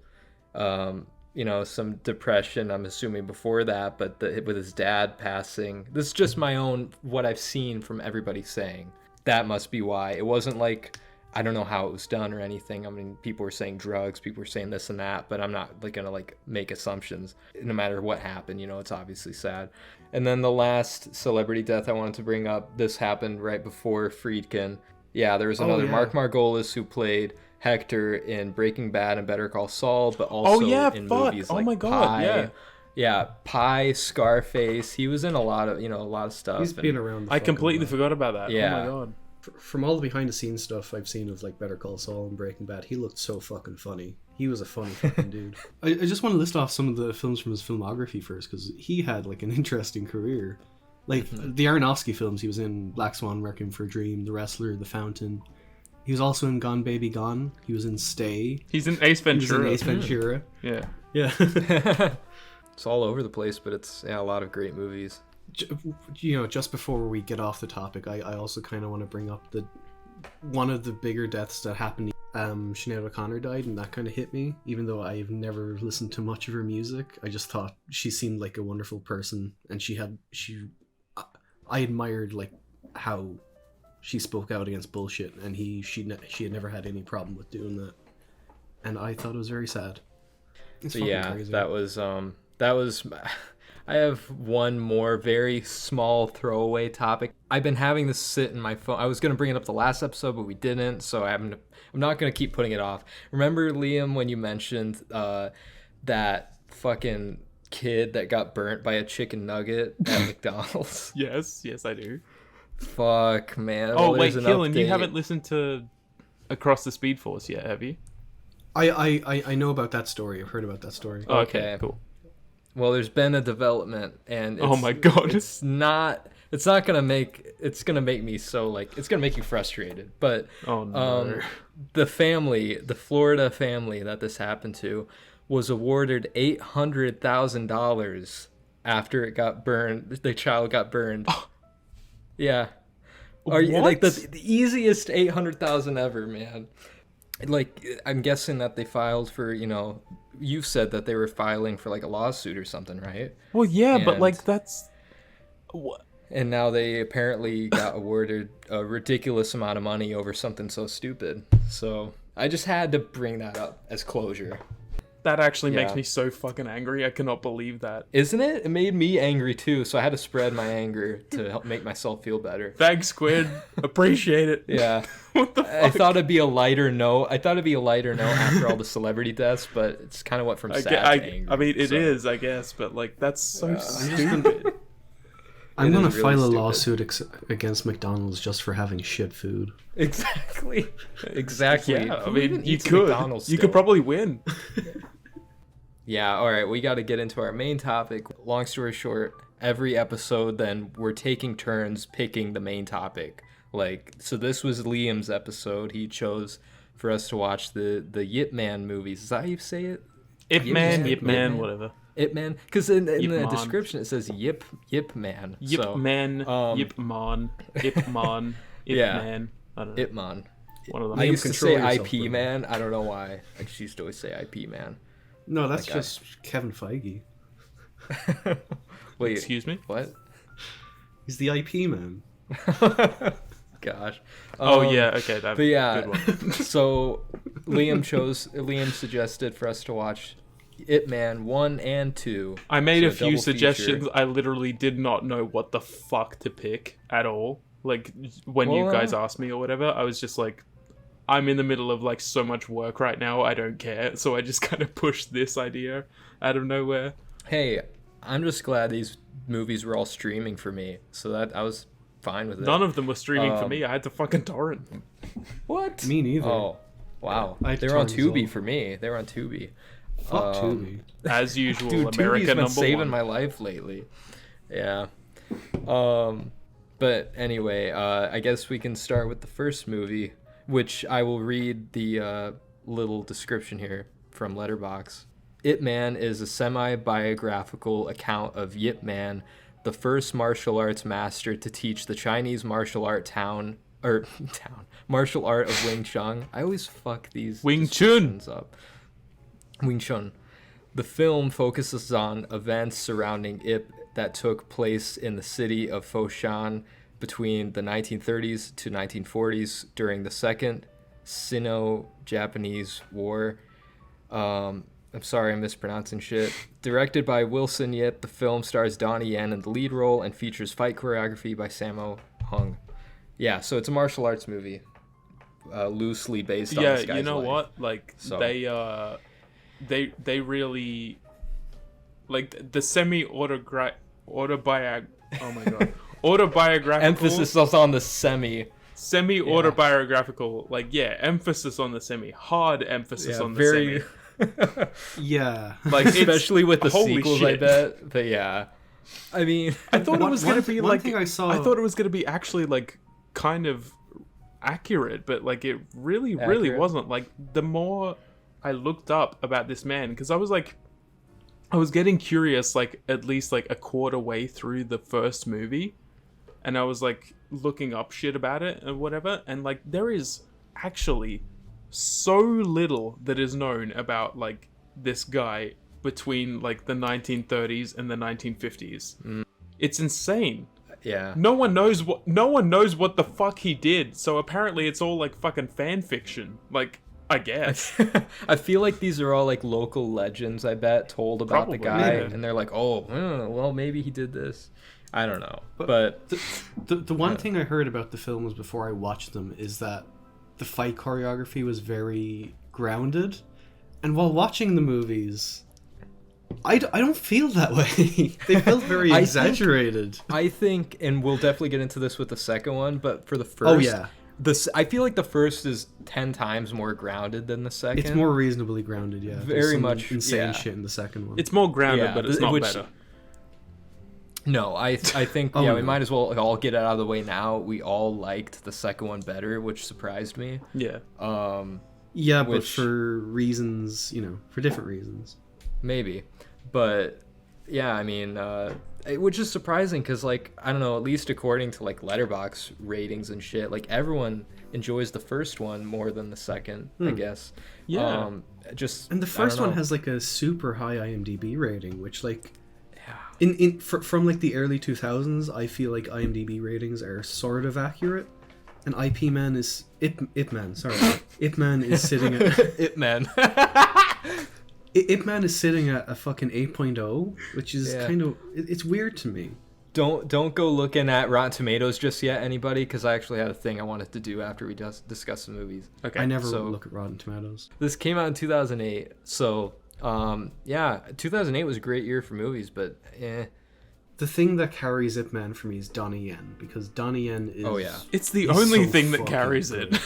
Speaker 1: some depression, I'm assuming, before that, but with his dad passing, this is just my own, what I've seen from everybody saying. That must be why. It wasn't like, I don't know how it was done or anything. I mean, people were saying drugs, people were saying this and that, but I'm not like gonna like make assumptions. No matter what happened, it's obviously sad. And then the last celebrity death I wanted to bring up, this happened right before Friedkin. Yeah, there was another Mark Margolis who played Hector in Breaking Bad and Better Call Saul, but also in movies like Pie. Yeah, Pie, Scarface. He was in a lot of stuff.
Speaker 3: He's been around.
Speaker 2: I completely forgot about that.
Speaker 1: Yeah.
Speaker 2: Oh my god.
Speaker 3: From all the behind the scenes stuff I've seen of like Better Call Saul and Breaking Bad, he looked so fucking funny. He was a funny fucking dude. I just want to list off some of the films from his filmography first, because he had like an interesting career. Like the Aronofsky films, he was in Black Swan, Requiem for a Dream, The Wrestler, The Fountain. He was also in Gone Baby Gone. He was in Stay.
Speaker 2: He's in Ace Ventura.
Speaker 3: Yeah.
Speaker 1: It's all over the place, but it's a lot of great movies.
Speaker 3: Just before we get off the topic, I also kind of want to bring up one of the bigger deaths that happened. Sinead O'Connor died, and that kind of hit me. Even though I've never listened to much of her music, I just thought she seemed like a wonderful person, and I admired like how she spoke out against bullshit, and she had never had any problem with doing that, and I thought it was very sad. It's crazy.
Speaker 1: that was I have one more very small throwaway topic. I've been having this sit in my phone. I was going to bring it up the last episode, but we didn't, so I'm not going to keep putting it off. Remember, Liam, when you mentioned that fucking kid that got burnt by a chicken nugget at McDonald's?
Speaker 2: Yes, I do.
Speaker 1: Fuck, man.
Speaker 2: Oh, wait, Keelan, you haven't listened to Across the Speed Force yet, have you?
Speaker 3: I know about that story. I've heard about that story.
Speaker 2: Okay, cool.
Speaker 1: Well, there's been a development, and
Speaker 2: oh my god,
Speaker 1: it's gonna make me so like, it's gonna make you frustrated. But
Speaker 2: oh no,
Speaker 1: the Florida family that this happened to, was awarded $800,000 after it got burned. The child got burned. Yeah. Are you like the easiest 800,000 ever, man? Like, I'm guessing that they filed for, you've said that they were filing for like a lawsuit or something, right?
Speaker 2: Well, yeah, but like that's what.
Speaker 1: And now they apparently got awarded a ridiculous amount of money over something so stupid. So I just had to bring that up as closure.
Speaker 2: That actually makes me so fucking angry. I cannot believe that.
Speaker 1: Isn't it? It made me angry too, so I had to spread my anger to help make myself feel better.
Speaker 2: Thanks, Quinn. Appreciate it.
Speaker 1: Yeah.
Speaker 2: What the fuck?
Speaker 1: I thought it'd be a lighter note. after all the celebrity deaths, but it's kind of what from sad to angry.
Speaker 2: I mean, it is, I guess, but like that's so stupid.
Speaker 3: I'm gonna file a lawsuit against McDonald's just for having shit food.
Speaker 1: Exactly.
Speaker 2: Yeah, I mean, you could probably win.
Speaker 1: Yeah, all right, we got to get into our main topic. Long story short, every episode then we're taking turns picking the main topic. Like, so this was Liam's episode. He chose for us to watch the Yip Man movies. Is that how you say it?
Speaker 2: Yip Man, whatever.
Speaker 1: Ip Man, because in the description it says Yip Man.
Speaker 2: Yip Man, Yip Man, Ip Man, Ip Man. I don't know.
Speaker 1: Ip Man.
Speaker 2: One of them.
Speaker 1: I used to say IP Man. I don't know why. I just used to always say IP Man.
Speaker 3: No, that's just Kevin Feige.
Speaker 1: Wait,
Speaker 2: excuse me?
Speaker 1: What?
Speaker 3: He's the IP man.
Speaker 1: Gosh.
Speaker 2: Yeah, okay. That's good one.
Speaker 1: So Liam suggested for us to watch Ip Man 1 and 2.
Speaker 2: I made a few
Speaker 1: feature.
Speaker 2: suggestions. I literally did not know what the fuck to pick at all. Like, when you guys asked me or whatever, I was just like, I'm in the middle of like so much work right now, I don't care. So I just kind of pushed this idea out of nowhere.
Speaker 1: Hey, I'm just glad these movies were all streaming for me, so that I was fine with it.
Speaker 2: None of them were streaming for me. I had to fucking torrent them.
Speaker 1: What?
Speaker 3: Me neither.
Speaker 1: Oh, wow. They were on Tubi for me. They were on Tubi.
Speaker 3: Fuck Tubi.
Speaker 2: As usual,
Speaker 1: Dude,
Speaker 2: America
Speaker 1: Tubi's been
Speaker 2: number
Speaker 1: saving
Speaker 2: one.
Speaker 1: my life lately. Yeah. But anyway, I guess we can start with the first movie, which I will read the little description here from Letterboxd. Ip Man is a semi-biographical account of Yip Man, the first martial arts master to teach the Chinese martial art martial art of Wing Chun. I always fuck these
Speaker 2: Wing Chun
Speaker 1: up. Wing Chun. The film focuses on events surrounding Ip that took place in the city of Foshan between the 1930s to 1940s during the Second Sino-Japanese War. I'm sorry, I'm mispronouncing shit. Directed by Wilson Yip, the film stars Donnie Yen in the lead role and features fight choreography by Sammo Hung. Yeah, so it's a martial arts movie, loosely based on this guy's life.
Speaker 2: Yeah, you know what? Like,
Speaker 1: so.
Speaker 2: They really, like, the autobiographical
Speaker 1: emphasis on the
Speaker 2: semi-autobiographical, like, emphasis on the semi, hard emphasis on the semi.
Speaker 3: Yeah,
Speaker 1: like, especially with the sequels,
Speaker 2: shit.
Speaker 1: I bet. But yeah, I mean,
Speaker 2: I thought it was gonna be like,
Speaker 3: I
Speaker 2: thought it was gonna be actually like kind of accurate, but like it really wasn't. Like, the more I looked up about this man, because I was getting curious, like, at least like a quarter way through the first movie, and I was like looking up shit about it and whatever, and like there is actually so little that is known about like this guy between like the 1930s and the 1950s. It's insane.
Speaker 1: Yeah.
Speaker 2: No one knows what the fuck he did. So apparently it's all like fucking fan fiction. Like, I guess.
Speaker 1: I feel like these are all like local legends, I bet, told about the guy, and they're like, well, maybe he did this. I don't know. But
Speaker 3: the one thing I heard about the films before I watched them is that the fight choreography was very grounded, and while watching the movies, I don't feel that way. They felt very exaggerated.
Speaker 1: I think, and we'll definitely get into this with the second one, but for the first, I feel like the first is 10 times more grounded than the second.
Speaker 3: It's more reasonably grounded, yeah.
Speaker 1: Very much
Speaker 3: insane shit in the second one.
Speaker 2: It's more grounded, but it's not better.
Speaker 1: No, I think we might as well all get it out of the way now. We all liked the second one better, which surprised me.
Speaker 2: Yeah.
Speaker 3: Yeah, but for reasons, for different reasons.
Speaker 1: Maybe. But yeah, I mean, which is surprising because, like, I don't know, at least according to like Letterboxd ratings and shit, like everyone enjoys the first one more than the second, I guess.
Speaker 2: Yeah.
Speaker 3: And the first one has like a super high IMDb rating, which like from like the early 2000s, I feel like IMDb ratings are sort of accurate. And Ip Man is sitting at
Speaker 1: Ip Man.
Speaker 3: Ip Man is sitting at a fucking 8.0, which is kind of it's weird to me.
Speaker 1: Don't go looking at Rotten Tomatoes just yet, anybody, because I actually had a thing I wanted to do after we discuss the movies.
Speaker 3: Okay. I never look at Rotten Tomatoes.
Speaker 1: This came out in 2008, so 2008 was a great year for movies, but
Speaker 3: The thing that carries Ip Man for me is Donnie Yen, because Donnie Yen is...
Speaker 1: Oh, yeah.
Speaker 2: It's the only thing that carries it.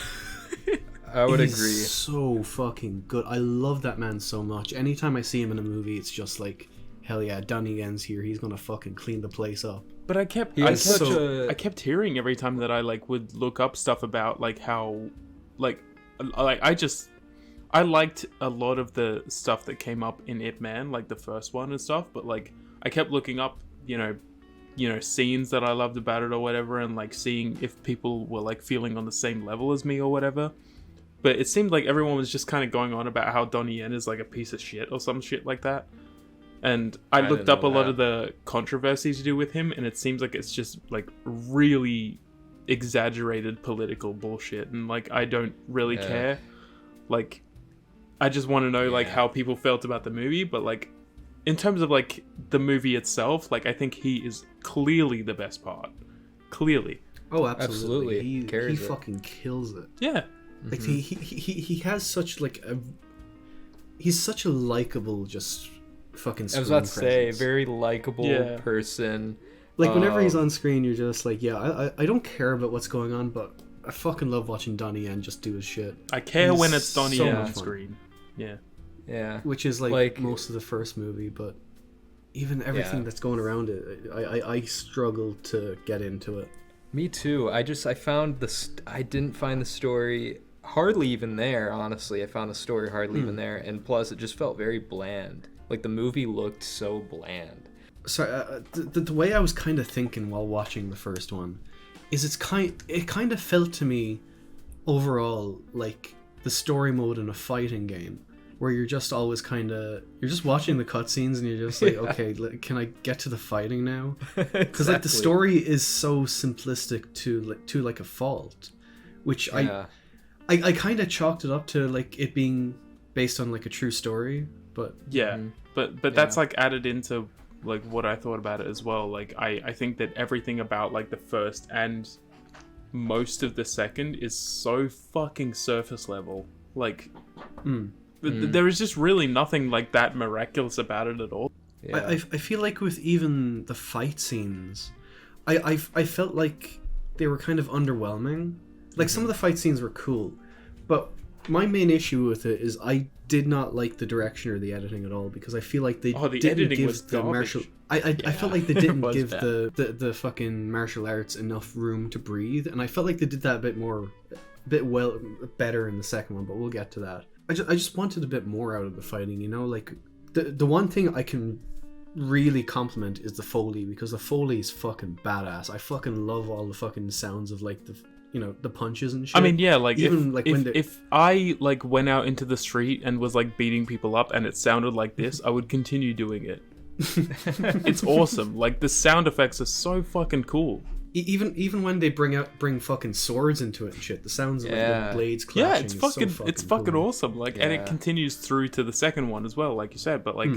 Speaker 1: I would agree.
Speaker 3: He's so fucking good. I love that man so much. Anytime I see him in a movie, it's just like, hell yeah, Donnie Yen's here. He's gonna fucking clean the place up.
Speaker 2: But I kept hearing every time that I like would look up stuff about like how, like I liked a lot of the stuff that came up in Ip Man, like the first one and stuff. But like I kept looking up, scenes that I loved about it or whatever, and like seeing if people were like feeling on the same level as me or whatever. But it seemed like everyone was just kind of going on about how Donnie Yen is like a piece of shit or some shit like that. And I looked up a lot of the controversies to do with him, and it seems like it's just like really exaggerated political bullshit, and like I don't really care. Like I just want to know like how people felt about the movie, but like in terms of like the movie itself, like I think he is clearly the best part. Clearly.
Speaker 3: Oh, absolutely. He
Speaker 1: it.
Speaker 3: fucking kills it.
Speaker 2: Yeah.
Speaker 3: Like he has such like he's such a likable just fucking screen
Speaker 1: I was about to say,
Speaker 3: presence.
Speaker 1: very likable person.
Speaker 3: Like whenever he's on screen, you're just like, yeah, I don't care about what's going on, but I fucking love watching Donnie Yen just do his shit.
Speaker 2: I care when it's Donnie Yen on screen. Yeah.
Speaker 1: Yeah.
Speaker 3: Which is like most of the first movie, but even everything that's going around it, I struggle to get into it.
Speaker 1: Me too. I found I didn't find the story hardly even there, honestly. I found the story hardly even there, and plus it just felt very bland. Like the movie looked so bland.
Speaker 3: So the way I was kind of thinking while watching the first one is it kind of felt to me overall like the story mode in a fighting game, where you're just always you're just watching the cutscenes and you're just like, okay, can I get to the fighting now? Because like the story is so simplistic to like a fault, which I kind of chalked it up to like it being based on like a true story, but
Speaker 2: but that's like added into like what I thought about it as well. Like I think that everything about like the first and most of the second is so fucking surface level. Like there is just really nothing like that miraculous about it at all.
Speaker 3: Yeah. I feel like with even the fight scenes, I felt like they were kind of underwhelming. Like some of the fight scenes were cool, but my main issue with it is I did not like the direction or the editing at all, because I feel like they didn't give the martial. I felt like they didn't give the fucking martial arts enough room to breathe, and I felt like they did that better in the second one. But we'll get to that. I just wanted a bit more out of the fighting, like the one thing I can really compliment is the Foley, because the Foley is fucking badass. I fucking love all the fucking sounds of like the punches and shit.
Speaker 2: I mean, yeah, like
Speaker 3: even
Speaker 2: if I like went out into the street and was like beating people up and it sounded like this, I would continue doing it. It's awesome. Like the sound effects are so fucking cool.
Speaker 3: Even when they bring fucking swords into it and shit, the sounds of like the blades clashing.
Speaker 2: Yeah, it's fucking
Speaker 3: cool.
Speaker 2: awesome. Like, and it continues through to the second one as well, like you said. But like,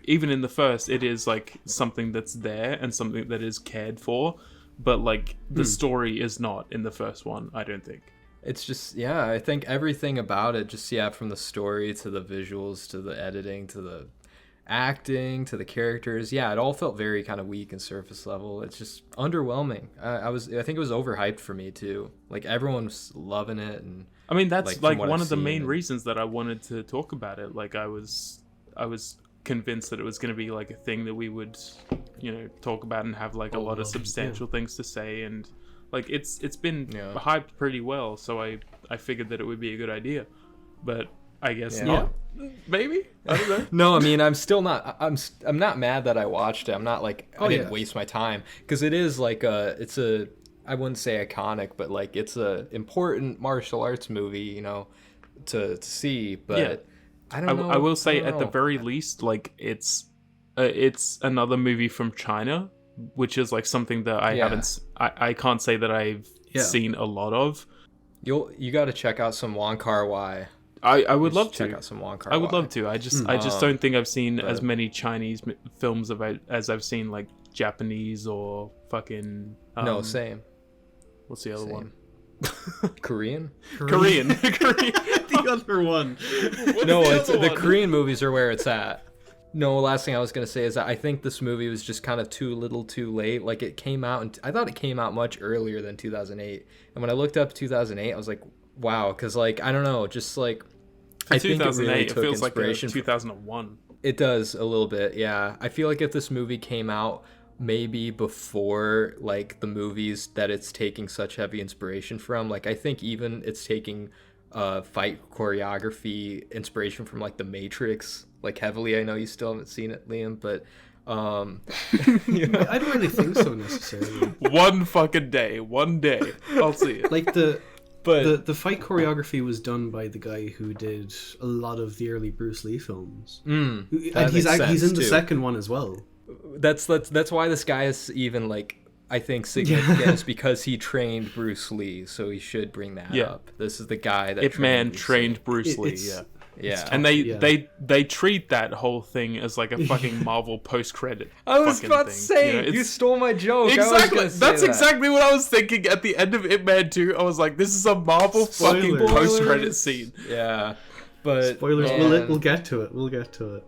Speaker 2: even in the first, it is like something that's there and something that is cared for. But like the story is not in the first one, I don't think.
Speaker 1: It's just I think everything about it, just from the story to the visuals to the editing to the acting to the characters, it all felt very kind of weak and surface level. It's just underwhelming. I think it was overhyped for me too. Like everyone was loving it, and
Speaker 2: I mean that's like one of the main reasons that I wanted to talk about it. Like I was convinced that it was going to be like a thing that we would talk about and have like a lot of substantial things to say, and like it's been hyped pretty well, so I figured that it would be a good idea. but I guess
Speaker 1: Yeah.
Speaker 2: not. Maybe, I don't know.
Speaker 1: No, I mean, I'm still not. I'm not mad that I watched it. I'm not like I didn't
Speaker 3: yeah.
Speaker 1: waste my time, because it is like it's a, I wouldn't say iconic, but like it's a important martial arts movie, you know, to see. But
Speaker 2: Yeah.
Speaker 1: I don't know.
Speaker 2: I will say,
Speaker 1: I don't
Speaker 2: at the
Speaker 1: know.
Speaker 2: very least, like it's another movie from China, which is like something that I
Speaker 1: Yeah.
Speaker 2: haven't. I can't say that I've
Speaker 3: Yeah.
Speaker 2: seen a lot of.
Speaker 1: You got to check out some Wong Kar-wai.
Speaker 2: I would
Speaker 1: You
Speaker 2: love
Speaker 1: should
Speaker 2: to.
Speaker 1: check out some Wong Kar-wai.
Speaker 2: I would love to. I just don't think I've seen as
Speaker 1: but-
Speaker 2: many Chinese films as I've seen like Japanese or fucking.
Speaker 1: No, same.
Speaker 2: What's the other
Speaker 1: Same.
Speaker 2: one?
Speaker 1: Korean?
Speaker 2: Korean.
Speaker 3: The other one.
Speaker 1: No,
Speaker 2: the
Speaker 1: it's
Speaker 2: other
Speaker 1: the
Speaker 2: one?
Speaker 1: Korean movies are where it's at. No, last thing I was gonna say is that I think this movie was just kind of too little, too late. Like it came out, and I thought it came out much earlier than 2008. And when I looked up 2008, I was like, wow, because like I don't know, just like I think it really
Speaker 2: 2008.
Speaker 1: took
Speaker 2: It feels like
Speaker 1: inspiration.
Speaker 2: 2001.
Speaker 1: It does a little bit, yeah. I feel like if this movie came out maybe before like the movies that it's taking such heavy inspiration from, like I think even it's taking fight choreography inspiration from like The Matrix, like heavily. I know you still haven't seen it, Liam, but
Speaker 3: I don't really think so necessarily.
Speaker 2: One fucking day. One day. I'll see it.
Speaker 3: Like
Speaker 1: but
Speaker 3: the fight choreography was done by the guy who did a lot of the early Bruce Lee films.
Speaker 1: that
Speaker 3: And
Speaker 1: makes sense,
Speaker 3: he's in the
Speaker 1: too.
Speaker 3: second one as well.
Speaker 1: that's why this guy is even like I think significant is because he trained Bruce Lee, so he should bring that
Speaker 2: Yeah.
Speaker 1: up. This is the guy that
Speaker 2: Ip Man
Speaker 1: Bruce
Speaker 2: trained Bruce
Speaker 3: It-
Speaker 2: Lee,
Speaker 3: it's-
Speaker 2: yeah.
Speaker 1: Lee. Yeah.
Speaker 2: And
Speaker 3: Yeah.
Speaker 2: they treat that whole thing as like a fucking Marvel post-credit
Speaker 1: I was
Speaker 2: fucking
Speaker 1: about to
Speaker 2: thing.
Speaker 1: say,
Speaker 2: You know,
Speaker 1: you
Speaker 2: it's-
Speaker 1: stole my joke. I was
Speaker 2: Exactly.
Speaker 1: gonna say
Speaker 2: That's
Speaker 1: that.
Speaker 2: exactly what I was thinking at the end of Ip Man 2. I was like, this is a Marvel fucking
Speaker 3: Spoilers.
Speaker 2: post-credit scene.
Speaker 1: Yeah, but
Speaker 3: Spoilers.
Speaker 1: man,
Speaker 3: We'll get to it. We'll get to it.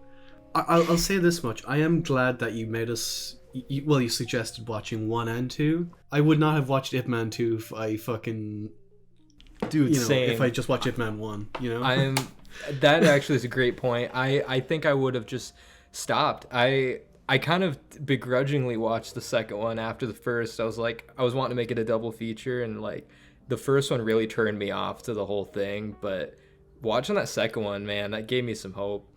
Speaker 3: I'll say this much. I am glad that you made us. You suggested watching 1 and 2. I would not have watched Ip Man 2 if I fucking.
Speaker 1: dude, same.
Speaker 3: If I just watch Ip Man 1, you know?
Speaker 1: That actually is a great point. I think I would have just stopped. I kind of begrudgingly watched the second one after the first. I was wanting to make it a double feature, and like the first one really turned me off to the whole thing, but watching that second one, man, that gave me some hope.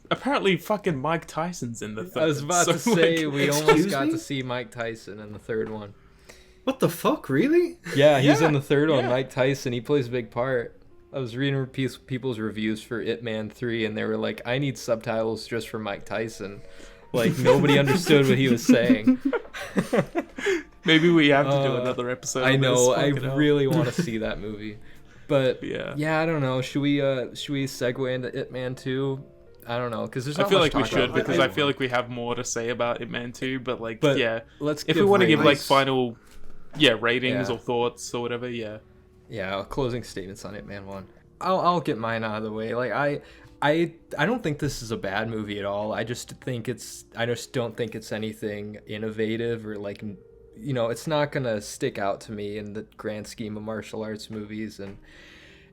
Speaker 2: Apparently fucking Mike Tyson's in the third.
Speaker 1: I was about
Speaker 2: so,
Speaker 1: to say
Speaker 2: like,
Speaker 1: we almost
Speaker 3: excuse
Speaker 1: got
Speaker 3: me?
Speaker 1: to see Mike Tyson in the third one.
Speaker 3: What the fuck, really?
Speaker 1: Yeah, he's
Speaker 2: Yeah,
Speaker 1: in the third one.
Speaker 2: yeah.
Speaker 1: Mike Tyson, he plays a big part. I was reading people's reviews for Ip Man 3, and they were like, I need subtitles just for Mike Tyson. Like, nobody understood what he was saying.
Speaker 2: Maybe we have to do another episode.
Speaker 1: I
Speaker 2: on
Speaker 1: know,
Speaker 2: this.
Speaker 1: I
Speaker 2: Fucking hell.
Speaker 1: really want to see that movie. But,
Speaker 2: Yeah.
Speaker 1: I don't know. Should we segue into Ip Man 2? I don't know, because there's
Speaker 2: I
Speaker 1: not
Speaker 2: feel
Speaker 1: much
Speaker 2: like we
Speaker 1: to talk
Speaker 2: should,
Speaker 1: about.
Speaker 2: because I feel like we have more to say about Ip Man 2, but like,
Speaker 1: But
Speaker 2: yeah.
Speaker 1: let's
Speaker 2: If we want to give like
Speaker 3: ratings.
Speaker 2: final, ratings
Speaker 1: Yeah.
Speaker 2: or thoughts or whatever, yeah.
Speaker 1: Yeah, closing statements on Ip Man 1. I'll get mine out of the way. Like I don't think this is a bad movie at all. I just don't think it's anything innovative or like, you know, it's not gonna stick out to me in the grand scheme of martial arts movies. And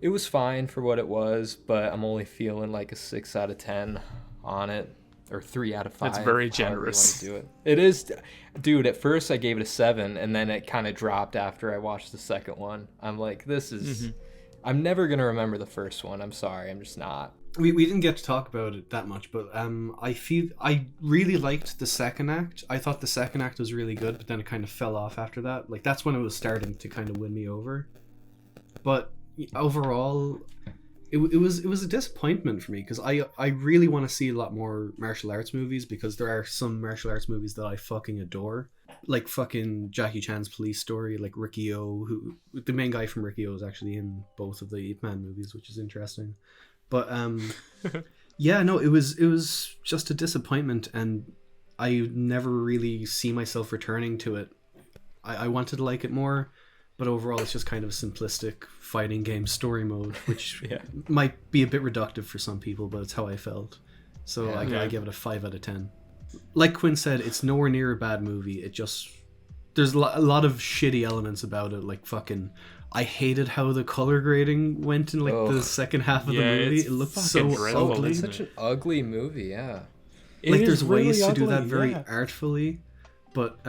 Speaker 1: it was fine for what it was, but I'm only feeling like a 6 out of 10 on it, or 3 out of 5.
Speaker 2: That's very
Speaker 1: however you wanna
Speaker 2: generous.
Speaker 1: do it. It is, dude. At first I gave it a 7, and then it kind of dropped after I watched the second one. I'm like, this is. I'm never gonna remember the first one. I'm sorry, I'm just not.
Speaker 3: We didn't get to talk about it that much, but I really liked the second act. I thought the second act was really good, but then it kind of fell off after that. Like that's when it was starting to kind of win me over. But overall, it was a disappointment for me, because I really want to see a lot more martial arts movies, because there are some martial arts movies that I fucking adore. Like fucking Jackie Chan's Police Story, like Ricky O, who the main guy from Ricky O is actually in both of the Ip Man movies, which is interesting. But yeah, no, it was just a disappointment, and I never really see myself returning to it. I wanted to like it more, but overall it's just kind of a simplistic fighting game story mode, which
Speaker 1: Yeah.
Speaker 3: might be a bit reductive for some people, but it's how I felt. So
Speaker 1: Yeah.
Speaker 3: I give it a 5 out of 10. Like Quinn said, it's nowhere near a bad movie. It just there's a lot of shitty elements about it, like fucking. I hated how the color grading went in like the
Speaker 1: Ugh.
Speaker 3: second half of
Speaker 2: Yeah,
Speaker 3: the movie.
Speaker 2: it's
Speaker 3: It looked
Speaker 2: fucking
Speaker 3: so
Speaker 2: dreadful,
Speaker 3: ugly.
Speaker 2: isn't
Speaker 1: Such an ugly movie, yeah.
Speaker 2: It
Speaker 3: Like
Speaker 2: is
Speaker 3: there's ways
Speaker 2: really
Speaker 3: to do that
Speaker 2: ugly,
Speaker 3: very
Speaker 2: yeah.
Speaker 3: artfully, but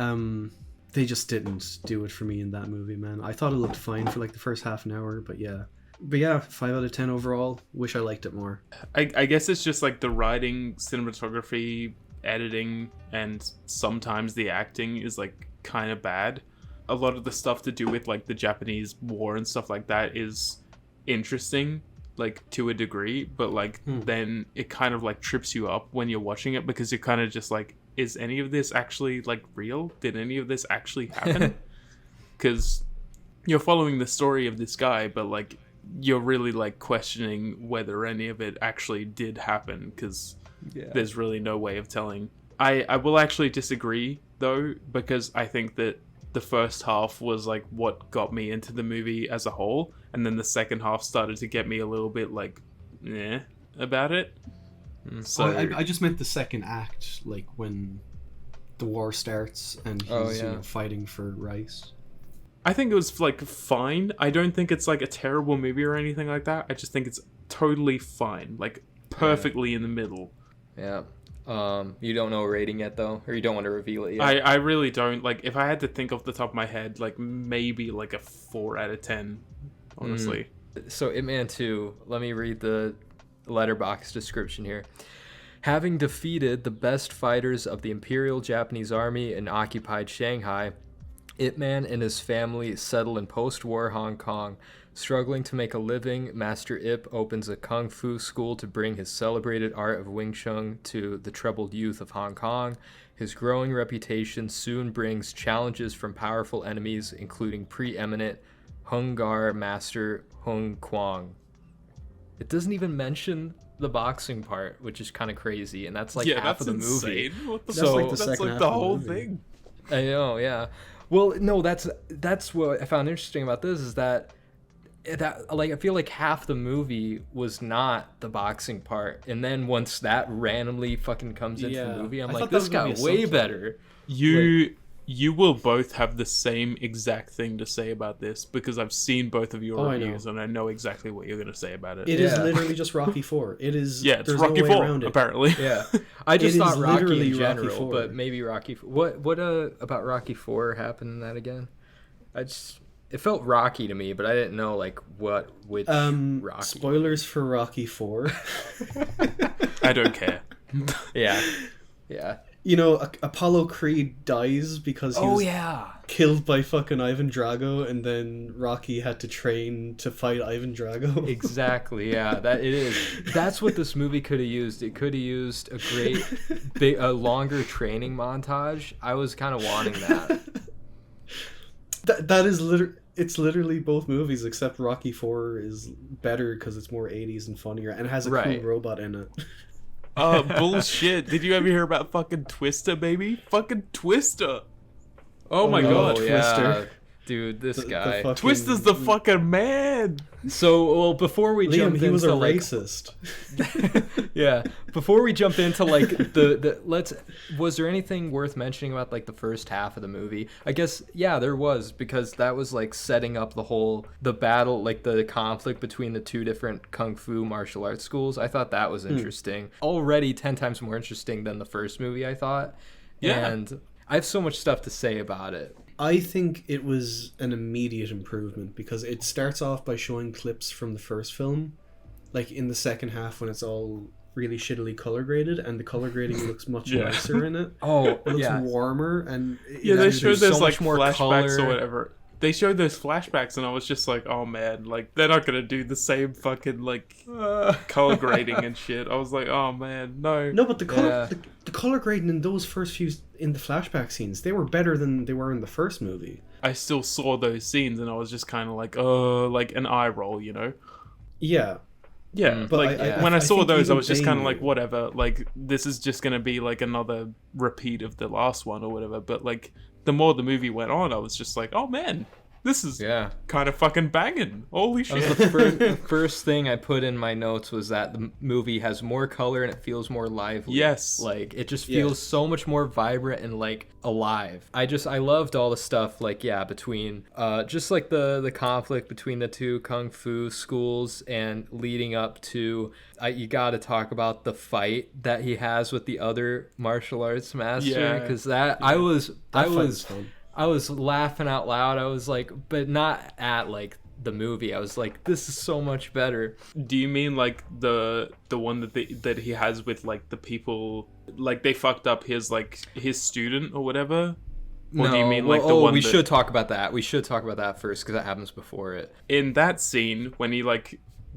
Speaker 3: they just didn't do it for me in that movie, man. I thought it looked fine for like the first half an hour, but yeah, But yeah, 5 out of 10 overall. Wish I liked it more.
Speaker 2: I guess it's just like the writing, cinematography, editing, and sometimes the acting is like kind of bad. A lot of the stuff to do with like the Japanese war and stuff like that is interesting, like to a degree, but like then it kind of like trips you up when you're watching it because you're kind of just like, is any of this actually like real? Did any of this actually happen? Because you're following the story of this guy, but like you're really like questioning whether any of it actually did happen because there's really no way of telling. I will actually disagree though, because I think that the first half was like what got me into the movie as a whole, and then the second half started to get me a little bit like about it. So
Speaker 3: I just meant the second act, like when the war starts and he's fighting for rice.
Speaker 2: I think it was like fine. I don't think it's like a terrible movie or anything like that. I just think it's totally fine, like perfectly in the middle.
Speaker 1: Yeah. You don't know a rating yet though, or you don't want to reveal it yet?
Speaker 2: I really don't. Like, if I had to think off the top of my head, like maybe like a 4 out of 10, honestly.
Speaker 1: So Ip Man 2, let me read the letterbox description here. Having defeated the best fighters of the Imperial Japanese Army in occupied Shanghai, Ip Man and his family settle in post-war Hong Kong. Struggling to make a living, Master Ip opens a kung fu school to bring his celebrated art of Wing Chun to the troubled youth of Hong Kong. His growing reputation soon brings challenges from powerful enemies, including preeminent Hung Gar Master Hung Kwang. It doesn't even mention the boxing part, which is kind of crazy, and that's like half of the movie.
Speaker 2: What the
Speaker 3: That's like the
Speaker 2: that's
Speaker 3: second
Speaker 2: like
Speaker 3: half
Speaker 2: the
Speaker 3: of the
Speaker 2: whole
Speaker 3: movie.
Speaker 2: thing.
Speaker 1: I know, yeah. Well, no, that's what I found interesting about this is that like I feel like half the movie was not the boxing part, and then once that randomly fucking comes into the movie, I'm
Speaker 3: I
Speaker 1: like,
Speaker 3: thought that
Speaker 1: this
Speaker 3: was gonna
Speaker 1: got
Speaker 3: be a
Speaker 1: way
Speaker 3: subplot.
Speaker 1: better.
Speaker 2: You will both have the same exact thing to say about this because I've seen both of your
Speaker 3: I know.
Speaker 2: reviews and I know exactly what you're going to say about it.
Speaker 3: It is
Speaker 1: Yeah.
Speaker 3: literally just Rocky 4. It is.
Speaker 2: Yeah, it's
Speaker 3: there's
Speaker 2: Rocky
Speaker 3: no way
Speaker 2: 4,
Speaker 3: around it.
Speaker 2: apparently.
Speaker 1: Yeah, I just
Speaker 3: It
Speaker 1: thought
Speaker 3: is
Speaker 1: Rocky
Speaker 3: literally
Speaker 1: in
Speaker 3: Rocky
Speaker 1: general,
Speaker 3: 4.
Speaker 1: but maybe Rocky. What about Rocky 4 happened in that again? It felt Rocky to me, but I didn't know like which Rocky.
Speaker 3: Spoilers for Rocky 4.
Speaker 2: I don't care.
Speaker 1: Yeah.
Speaker 3: You know, Apollo Creed dies because he was killed by fucking Ivan Drago, and then Rocky had to train to fight Ivan Drago.
Speaker 1: Exactly. Yeah, that it is. That's what this movie could have used. It could have used a longer training montage. I was kind of wanting that.
Speaker 3: That is it's literally both movies, except Rocky 4 is better because it's more 80s and funnier, and it has a cool robot in it.
Speaker 2: Bullshit. Did you ever hear about fucking Twister, baby? Fucking Twister. Oh my god.
Speaker 3: Twister.
Speaker 1: Yeah. Dude, this guy.
Speaker 3: fucking-
Speaker 2: Twister's the fucking man.
Speaker 1: So, well, before we jump
Speaker 3: Liam, he
Speaker 1: into
Speaker 3: was a
Speaker 1: like,
Speaker 3: racist.
Speaker 1: yeah, before we jump into like was there anything worth mentioning about like the first half of the movie? I guess there was, because that was like setting up the battle, like the conflict between the two different kung fu martial arts schools. I thought that was interesting. Already 10 times more interesting than the first movie, I thought.
Speaker 2: Yeah.
Speaker 1: And I have so much stuff to say about it.
Speaker 3: I think it was an immediate improvement because it starts off by showing clips from the first film, like in the second half when it's all really shittily color graded, and the color grading looks much nicer in it.
Speaker 1: Oh,
Speaker 3: It looks warmer, and
Speaker 2: They showed
Speaker 1: there's so
Speaker 2: those like
Speaker 1: much more
Speaker 2: flashbacks
Speaker 1: color.
Speaker 2: or whatever. They showed those flashbacks and I was just like, oh man, like they're not gonna do the same fucking like color grading and shit. I was like, oh man, no.
Speaker 3: No, but the color, the color grading in those first few in the flashback scenes, they were better than they were in the first movie.
Speaker 2: I still saw those scenes and I was just kind of like, like an eye roll, you know?
Speaker 3: Yeah.
Speaker 2: Yeah,
Speaker 3: But
Speaker 2: like when I saw
Speaker 3: think
Speaker 2: those, I
Speaker 3: even
Speaker 2: was just
Speaker 3: they
Speaker 2: kind of
Speaker 3: knew.
Speaker 2: like, whatever. Like this is just gonna be like another repeat of the last one or whatever. But like the more the movie went on, I was just like, oh man, this is kind of fucking banging. Holy
Speaker 1: That was
Speaker 2: shit!
Speaker 1: the first thing I put in my notes was that the movie has more color and it feels more lively.
Speaker 2: Yes.
Speaker 1: Like, it just feels so much more vibrant and, like, alive. I loved all the stuff, like, between, just, like, the conflict between the two kung fu schools and leading up to, you gotta talk about the fight that he has with the other martial arts master, because I was laughing out loud. I was like, but not at like the movie. I was like, this is so much better.
Speaker 2: Do you mean like the one that he has with like the people, like they fucked up his student or whatever? Or
Speaker 1: No,
Speaker 2: do you mean like the one
Speaker 1: we should talk about that. We should talk about that first because that happens before it.
Speaker 2: In that scene when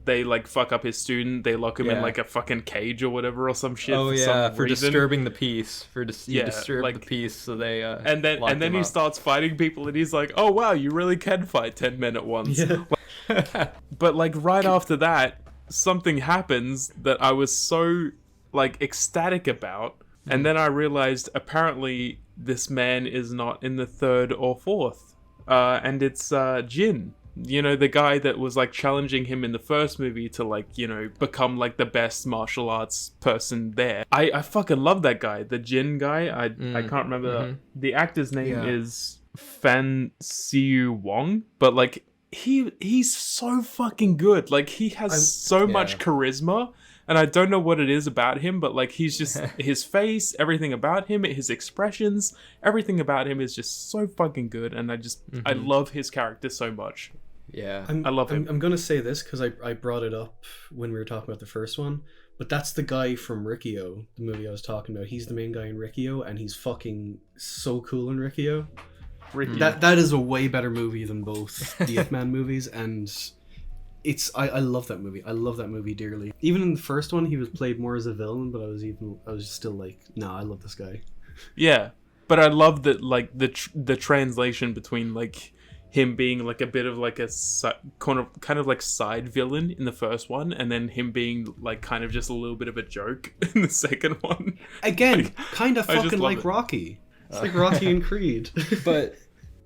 Speaker 2: they fuck up his student, they lock him in like a fucking cage or whatever or some shit.
Speaker 1: Oh
Speaker 2: for
Speaker 1: yeah,
Speaker 2: some
Speaker 1: for
Speaker 2: reason.
Speaker 1: disturbing the peace. You disturb
Speaker 2: like,
Speaker 1: the peace, so they
Speaker 2: and then he
Speaker 1: up.
Speaker 2: starts fighting people, and he's like, "Oh wow, you really can fight 10 men at once."
Speaker 3: Yeah.
Speaker 2: But like right after that, something happens that I was so like ecstatic about, and then I realized apparently this man is not in the third or fourth, and it's Jin. You know, the guy that was like challenging him in the first movie to like, you know, become like the best martial arts person there. I fucking love that guy, the Jin guy. I can't remember the actor's name is Fan Siu Wong, but like he's so fucking good. Like he has so much charisma. And I don't know what it is about him, but like he's just his face, everything about him, his expressions, everything about him is just so fucking good. And I love his character so much.
Speaker 1: Yeah,
Speaker 2: I love him.
Speaker 3: I'm gonna say this because I brought it up when we were talking about the first one, but that's the guy from Rikio, the movie I was talking about. He's the main guy in Rikio, and he's fucking so cool in Rikio. That is a way better movie than both the Ip Man movies, and I love that movie. I love that movie dearly. Even in the first one, he was played more as a villain, but I was still like, nah, I love this guy.
Speaker 2: Yeah, but I love that like the translation between like him being like a bit of like a kind of like side villain in the first one, and then him being like kind of just a little bit of a joke in the second one.
Speaker 3: Again,
Speaker 2: like,
Speaker 3: kind of fucking like Rocky. It's like Rocky and Creed.
Speaker 1: But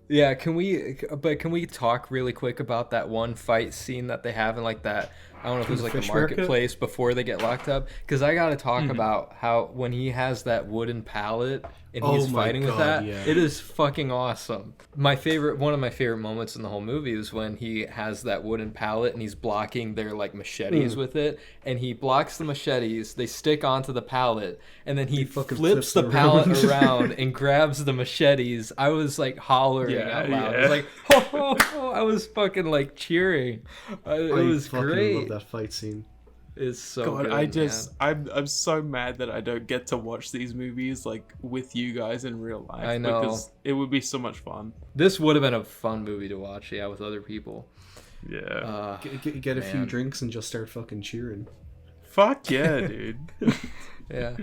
Speaker 1: yeah, can we talk really quick about that one fight scene that they have in like that? I don't know if it was like a marketplace before they get locked up. Because I got to talk about how when he has that wooden pallet and he's fighting with that, it is fucking awesome. One of my favorite moments in the whole movie is when he has that wooden pallet and he's blocking their like machetes with it, and he blocks the machetes, they stick onto the pallet, and then he flips the pallet around and grabs the machetes. I was like hollering out loud. I was like, oh, I was fucking like cheering. It was great.
Speaker 3: I love that fight scene.
Speaker 1: It's so
Speaker 2: God,
Speaker 1: good.
Speaker 2: I'm so mad that I don't get to watch these movies like with you guys in real life.
Speaker 1: I know.
Speaker 2: Because it would be so much fun.
Speaker 1: This would have been a fun movie to watch, with other people.
Speaker 2: Yeah.
Speaker 3: Get a few drinks and just start fucking cheering.
Speaker 2: Fuck yeah, dude.
Speaker 1: Yeah.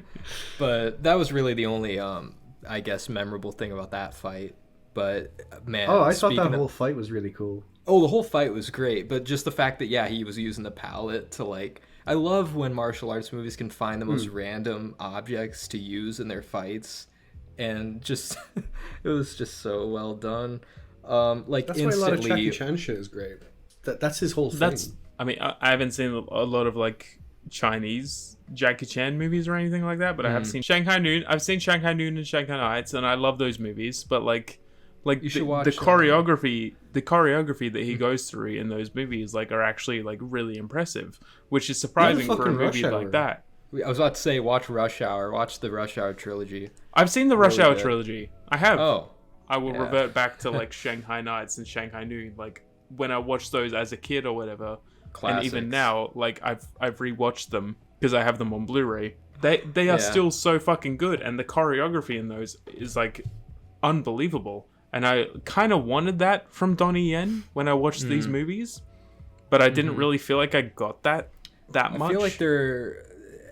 Speaker 1: But that was really the only, I guess, memorable thing about that fight. But, man.
Speaker 3: Oh, I thought that whole fight was really cool.
Speaker 1: Oh, the whole fight was great, but just the fact that, he was using the pallet to, like... I love when martial arts movies can find the most random objects to use in their fights, and just... it was just so well done. Like,
Speaker 3: that's
Speaker 1: instantly...
Speaker 3: why a lot of Jackie Chan shit is great. That's his whole thing.
Speaker 2: I mean, I haven't seen a lot of, like, Chinese Jackie Chan movies or anything like that, but I have seen Shanghai Noon. I've seen Shanghai Noon and Shanghai Nights, and I love those movies, but, like you should watch the choreography that he goes through in those movies like are actually like really impressive, which is surprising for a movie like that.
Speaker 1: I was about to say watch Rush Hour. Watch the Rush Hour trilogy.
Speaker 2: I've seen the Rush Hour trilogy. I have.
Speaker 1: Oh,
Speaker 2: I will revert back to like Shanghai Nights and Shanghai Noon, like when I watched those as a kid or whatever. Classics. And even now, like I've rewatched them because I have them on Blu-ray. They are still so fucking good, and the choreography in those is like unbelievable. And I kind of wanted that from Donnie Yen when I watched these movies, but I didn't really feel like I got that much.
Speaker 1: I feel like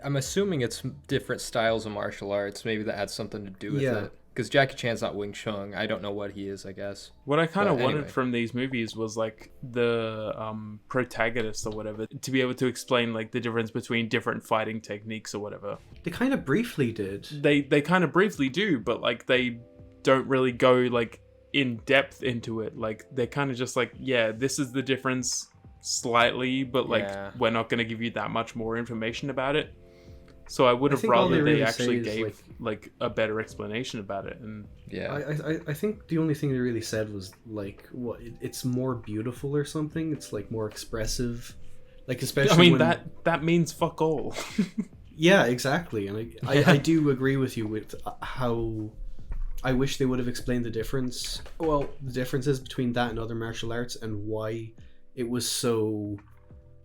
Speaker 1: I'm assuming it's different styles of martial arts. Maybe that had something to do with it. Because Jackie Chan's not Wing Chun. I don't know what he is, I guess.
Speaker 2: What I kind of wanted from these movies was like the protagonist or whatever to be able to explain like the difference between different fighting techniques or whatever.
Speaker 3: They kind of briefly did.
Speaker 2: They kind of briefly do, but like they don't really go like in depth into it. Like they're kind of just like, this is the difference slightly, but like we're not going to give you that much more information about it. So I would have rather they actually gave like a better explanation about it. And
Speaker 3: I think the only thing they really said was like it's more beautiful or something. It's like more expressive, like especially
Speaker 2: that means fuck all.
Speaker 3: Yeah, exactly. And I do agree with you with how I wish they would have explained the differences between that and other martial arts and why it was so,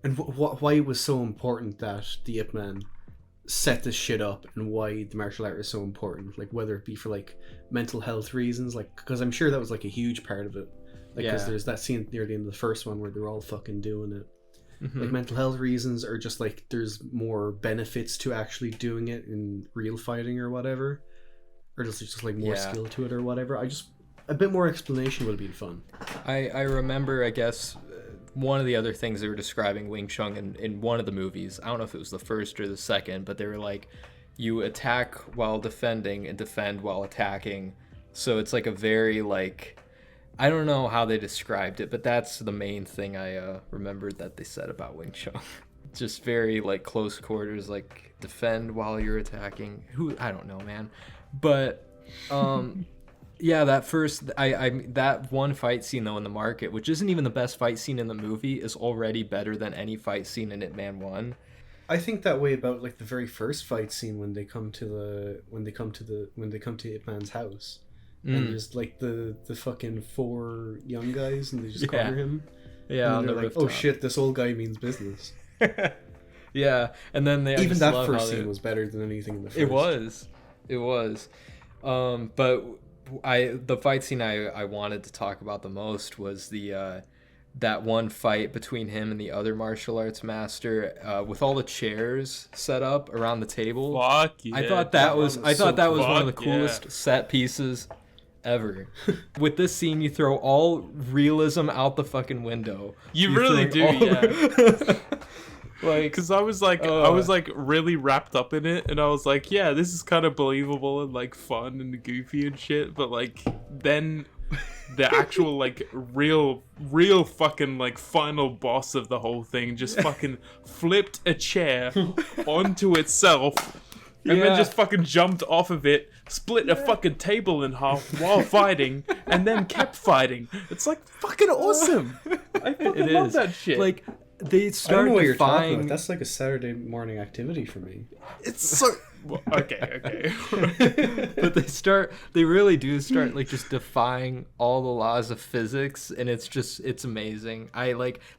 Speaker 3: and why it was so important that the Ip Man set this shit up, and why the martial art is so important, like whether it be for like mental health reasons, like because I'm sure that was like a huge part of it, like because there's that scene near the end of the first one where they're all fucking doing it, like mental health reasons, or just like there's more benefits to actually doing it in real fighting or whatever, or just like more skill to it or whatever. I just a bit more explanation would have been fun.
Speaker 1: I remember, I guess, one of the other things they were describing Wing Chun in one of the movies, I don't know if it was the first or the second, but they were like, you attack while defending and defend while attacking. So it's like a very, like, I don't know how they described it, but that's the main thing I remembered that they said about Wing Chun. Just very, like, close quarters, like, defend while you're attacking. I don't know, man. But, yeah, that one fight scene, though, in the market, which isn't even the best fight scene in the movie, is already better than any fight scene in Ip Man 1.
Speaker 3: I think that way about like the very first fight scene when they come to Ip Man's house, and there's like the fucking 4 young guys, and they just corner him.
Speaker 1: Yeah,
Speaker 3: and they're like,
Speaker 1: rooftop.
Speaker 3: oh shit, this old guy means business.
Speaker 1: Yeah, and then
Speaker 3: even that first scene was better than anything in the first.
Speaker 1: It was. But the fight scene I wanted to talk about the most was the that one fight between him and the other martial arts master, with all the chairs set up around the table.
Speaker 2: Fuck yeah.
Speaker 1: I thought that was one of the coolest set pieces ever. With this scene, you throw all realism out the fucking window.
Speaker 2: You really do, yeah. Like, because I was like really wrapped up in it, and I was like, yeah, this is kind of believable and like fun and goofy and shit. But like then the actual like real fucking like final boss of the whole thing just fucking flipped a chair onto itself. And then just fucking jumped off of it, split a fucking table in half while fighting, and then kept fighting. It's like fucking awesome. I fucking love that shit.
Speaker 1: Like, they
Speaker 3: I
Speaker 1: start
Speaker 3: don't know what you're talking
Speaker 1: defying.
Speaker 3: about. That's like a Saturday morning activity for me.
Speaker 2: It's so well, okay.
Speaker 1: But they really do start like just defying all the laws of physics, and it's amazing.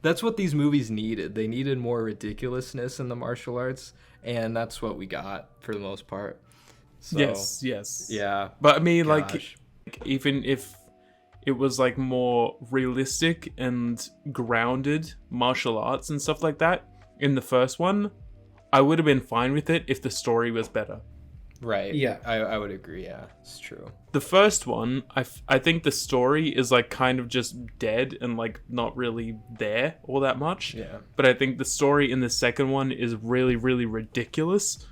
Speaker 1: That's what these movies needed. They needed more ridiculousness in the martial arts, and that's what we got for the most part. So,
Speaker 2: yes.
Speaker 1: Yeah.
Speaker 2: But I mean, like, even if it was like more realistic and grounded martial arts and stuff like that in the first one, I would have been fine with it if the story was better.
Speaker 1: Right.
Speaker 3: Yeah.
Speaker 1: I would agree. Yeah, it's true.
Speaker 2: The first one, I think the story is like kind of just dead and like not really there all that much.
Speaker 1: Yeah.
Speaker 2: But I think the story in the second one is really, really ridiculous.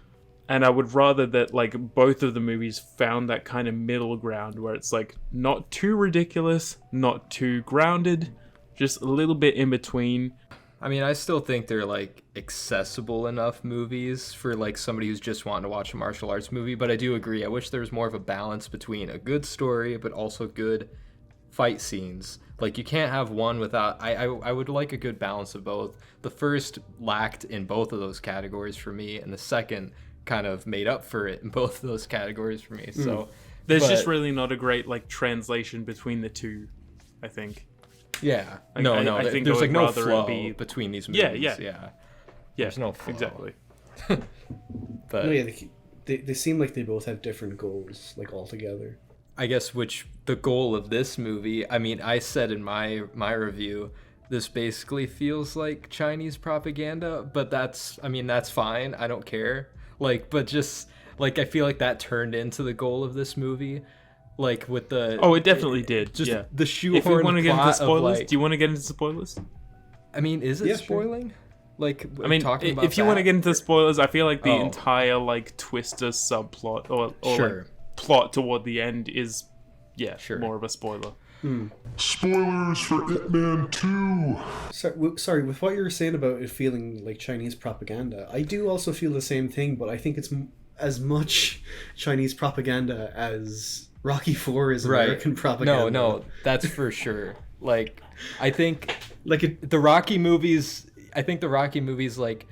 Speaker 2: And I would rather that like both of the movies found that kind of middle ground where it's like not too ridiculous, not too grounded, just a little bit in between.
Speaker 1: I mean, I still think they're like accessible enough movies for like somebody who's just wanting to watch a martial arts movie, but I do agree. I wish there was more of a balance between a good story but also good fight scenes. Like, you can't have one without I would like a good balance of both. The first lacked in both of those categories for me, and the second kind of made up for it in both of those categories for me. So
Speaker 2: there's just really not a great like translation between the two, I think.
Speaker 1: Yeah.
Speaker 2: Like, I think
Speaker 1: there's like no flow
Speaker 2: be
Speaker 1: between these movies.
Speaker 2: Yeah.
Speaker 1: There's no flow.
Speaker 2: Exactly.
Speaker 1: But
Speaker 3: No, yeah, they seem like they both have different goals, like altogether.
Speaker 1: I guess the goal of this movie, I mean, I said in my review, this basically feels like Chinese propaganda, but that's fine. I don't care. Like, but just like, I feel like that turned into the goal of this movie. Like, with the...
Speaker 2: Oh, it definitely did.
Speaker 1: Just
Speaker 2: yeah.
Speaker 1: the shoehorn
Speaker 2: If we want to get into spoilers,
Speaker 1: like,
Speaker 2: do you want to get into spoilers?
Speaker 1: I mean, is it
Speaker 3: Yeah,
Speaker 1: spoiling? Sure. Like,
Speaker 2: I mean,
Speaker 1: talking about
Speaker 2: if you want to get into spoilers, I feel like the
Speaker 1: Oh.
Speaker 2: entire like Twister subplot or
Speaker 1: Sure.
Speaker 2: like, plot toward the end is,
Speaker 1: Sure.
Speaker 2: more of a spoiler.
Speaker 4: Spoilers for Ip Man 2!
Speaker 3: Sorry, with what you were saying about it feeling like Chinese propaganda, I do also feel the same thing, but I think it's as much Chinese propaganda as Rocky IV is American propaganda.
Speaker 1: No, that's for sure. Like, I think
Speaker 3: like
Speaker 1: the Rocky movies, like,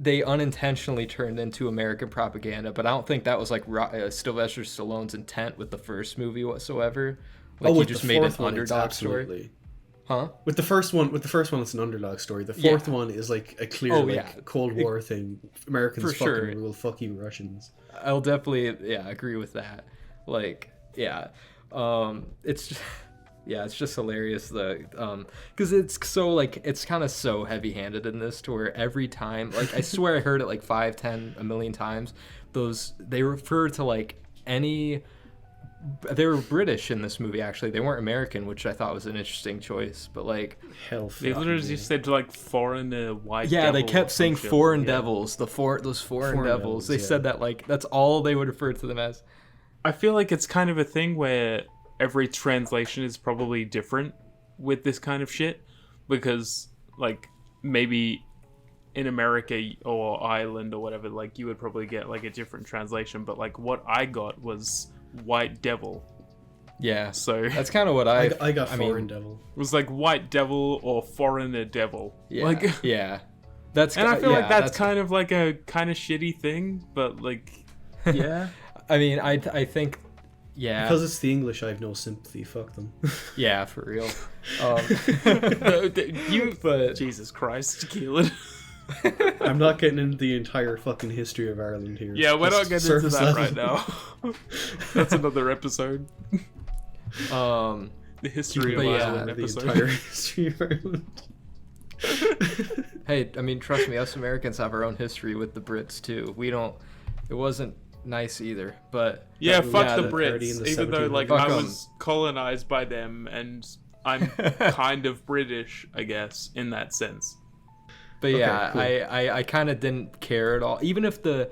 Speaker 1: they unintentionally turned into American propaganda, but I don't think that was like Sylvester Stallone's intent with the first movie whatsoever. Like, he just made an underdog story. Huh?
Speaker 3: With the first one, it's an underdog story. The fourth one is like a clear Cold War thing. Americans
Speaker 1: For
Speaker 3: fucking
Speaker 1: sure.
Speaker 3: rule. Fuck you, Russians.
Speaker 1: I'll definitely agree with that. Like it's just, it's just hilarious because it's so like it's kind of so heavy-handed in this to where every time, like I swear I heard it like 5, 10, a million times, they refer to like any. They were British in this movie, actually. They weren't American, which I thought was an interesting choice. But like,
Speaker 2: they literally just said like foreign white.
Speaker 1: Yeah, they kept saying foreign devils. Those foreign devils. They said that like that's all they would refer to them as.
Speaker 2: I feel like it's kind of a thing where every translation is probably different with this kind of shit, because like maybe in America or Ireland or whatever, like you would probably get like a different translation. But like what I got was White Devil.
Speaker 1: Yeah,
Speaker 2: so
Speaker 1: that's kind of what I
Speaker 3: got. Foreign devil.
Speaker 2: It was like White Devil or Foreigner Devil.
Speaker 1: Yeah,
Speaker 2: like,
Speaker 1: that's.
Speaker 2: And I feel like that's kind of like a kind of shitty thing, but like, yeah.
Speaker 1: I mean, I think,
Speaker 3: because it's the English, I have no sympathy. Fuck them.
Speaker 1: Yeah, for real.
Speaker 2: But Jesus Christ, Keelan.
Speaker 3: I'm not getting into the entire fucking history of Ireland here.
Speaker 2: Yeah, we're not getting into that right now. That's another episode.
Speaker 1: The
Speaker 2: history of Ireland episode.
Speaker 3: The entire history of Ireland.
Speaker 1: Hey, I mean, trust me, us Americans have our own history with the Brits too. It wasn't nice either, but
Speaker 2: fuck the Brits. Even though like I was colonized by them, and I'm kind of British, I guess, in that sense.
Speaker 1: But cool. I kind of didn't care at all. Even if the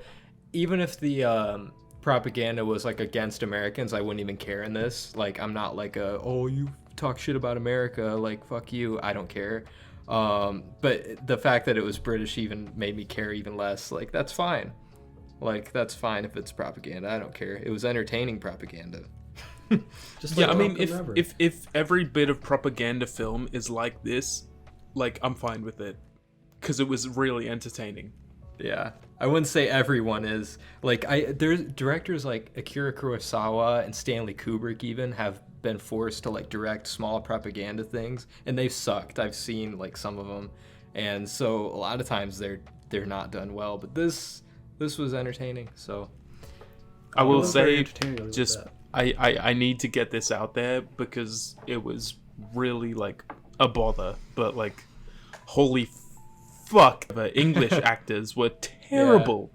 Speaker 1: propaganda was like against Americans, I wouldn't even care in this. Like, I'm not like you talk shit about America, like fuck you. I don't care. But the fact that it was British even made me care even less. Like, that's fine. Like, that's fine if it's propaganda. I don't care. It was entertaining propaganda.
Speaker 3: Just like
Speaker 2: I mean, if every bit of propaganda film is like this, like, I'm fine with it. Because it was really entertaining.
Speaker 1: Yeah, I wouldn't say everyone is. Like, there's directors like Akira Kurosawa and Stanley Kubrick even have been forced to like direct small propaganda things, and they've sucked. I've seen like some of them, and so a lot of times they're not done well. But this was entertaining. So
Speaker 2: I will say, just I need to get this out there because it was really like a bother. But like, holy fuck, the English actors were terrible.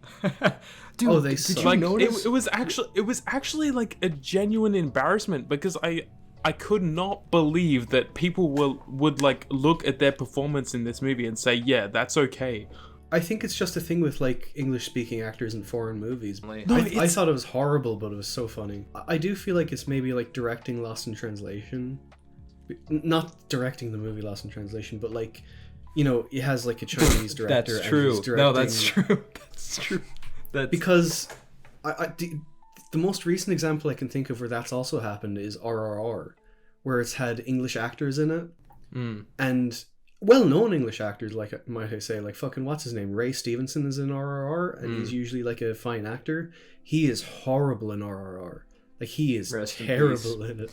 Speaker 1: Dude,
Speaker 3: they
Speaker 1: did you
Speaker 2: like
Speaker 1: notice?
Speaker 2: it was actually like a genuine embarrassment because I could not believe that people would like look at their performance in this movie and say, yeah, that's okay.
Speaker 3: I think it's just a thing with like English speaking actors in foreign movies.
Speaker 1: No,
Speaker 3: I thought it was horrible, but it was so funny. I do feel like it's maybe like directing lost in translation. Not directing the movie Lost in Translation, but like, you know, it has like a Chinese director.
Speaker 1: That's true. No, that's true. That's true.
Speaker 3: Because the most recent example I can think of where that's also happened is RRR, where it's had English actors in it, and well-known English actors, like might I say, like fucking what's his name, Ray Stevenson is in RRR, and he's usually like a fine actor. He is horrible in RRR. Like, he is terrible in it.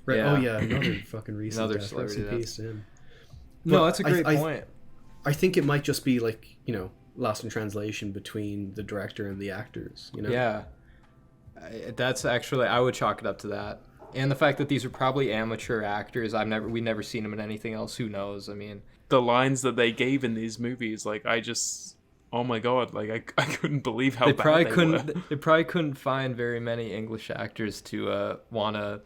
Speaker 3: Right? Yeah. Oh yeah, another fucking recent death. Rest in peace to him.
Speaker 1: No, that's a great point.
Speaker 3: I think it might just be like, you know, lost in translation between the director and the actors, you know?
Speaker 1: Yeah. That's actually, I would chalk it up to that. And the fact that these are probably amateur actors. We've never seen them in anything else. Who knows? I mean,
Speaker 2: the lines that they gave in these movies, like, oh my god, like I couldn't believe how bad they were.
Speaker 1: They probably couldn't find very many English actors to want to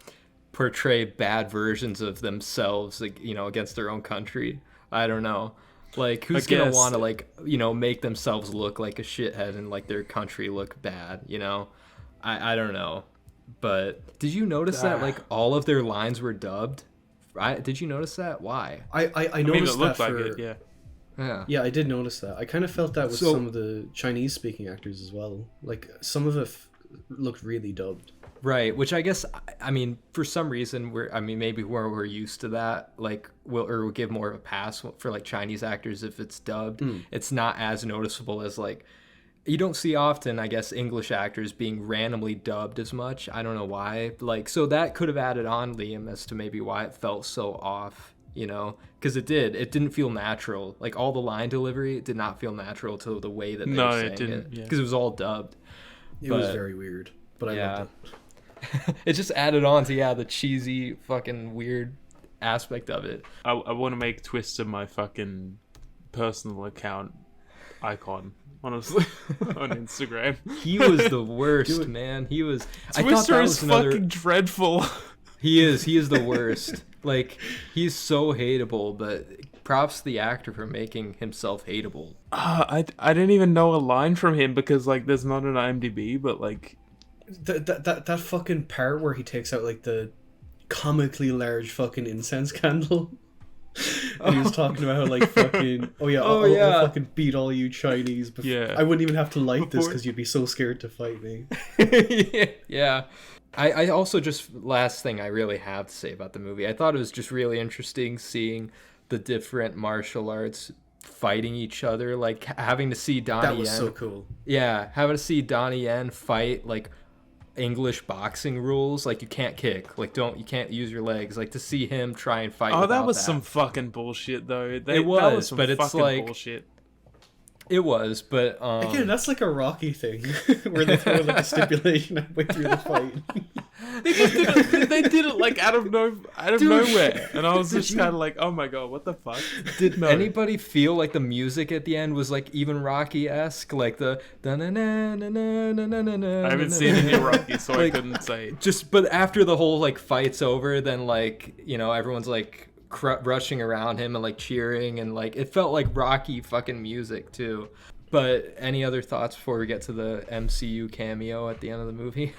Speaker 1: portray bad versions of themselves, like, you know, against their own country. I don't know. Like, who's gonna want to, like, you know, make themselves look like a shithead and like their country look bad, you know? I don't know. But did you notice that like all of their lines were dubbed? Did you notice that? Why?
Speaker 3: I noticed
Speaker 2: it looked
Speaker 3: that
Speaker 2: like it,
Speaker 3: yeah, I did notice that. I kind of felt that with some of the Chinese speaking actors as well. Like, some of it looked really dubbed.
Speaker 1: Right, which I guess, I mean, for some reason, maybe we're used to that, like, we'll give more of a pass for, like, Chinese actors if it's dubbed. It's not as noticeable as, like, you don't see often, I guess, English actors being randomly dubbed as much. I don't know why. Like, so that could have added on, Liam, as to maybe why it felt so off, you know, because it didn't feel natural. Like all the line delivery did not feel natural to the way that they were saying it, because it was all dubbed.
Speaker 3: It was very weird, but I loved it.
Speaker 1: It just added on to the cheesy fucking weird aspect of it.
Speaker 2: I want to make Twister my fucking personal account icon, honestly, on Instagram.
Speaker 1: He was the worst, man. He was.
Speaker 2: Twister is fucking dreadful.
Speaker 1: He is the worst. Like, he's so hateable, but props to the actor for making himself hateable.
Speaker 2: I didn't even know a line from him because, like, there's not an IMDb, but, like...
Speaker 3: That fucking part where he takes out, like, the comically large fucking incense candle. And he was talking about how, like, fucking... I'll fucking beat all you Chinese. I wouldn't even have to light this because you'd be so scared to fight me.
Speaker 1: Yeah. I also just, last thing I really have to say about the movie, I thought it was just really interesting seeing the different martial arts fighting each other, like having to see Donnie Yen.
Speaker 3: That was so cool.
Speaker 1: Yeah, having to see Donnie Yen fight, like, English boxing rules, like you can't kick, like you can't use your legs, like to see him try and fight.
Speaker 2: That was some fucking bullshit though.
Speaker 1: It was, but it's like
Speaker 2: bullshit.
Speaker 1: It was, but
Speaker 3: again, that's like a Rocky thing where they throw like a stipulation halfway through the fight.
Speaker 2: They did it like out of nowhere, and I was just kind of like, oh my god, what the fuck?
Speaker 1: Did anybody feel like the music at the end was like even Rocky-esque, like the
Speaker 2: I haven't seen any Rocky, so like, I couldn't say.
Speaker 1: But after the whole like fight's over, then like, you know, everyone's like rushing around him and like cheering, and like it felt like Rocky fucking music too. But any other thoughts before we get to the MCU cameo at the end of the movie?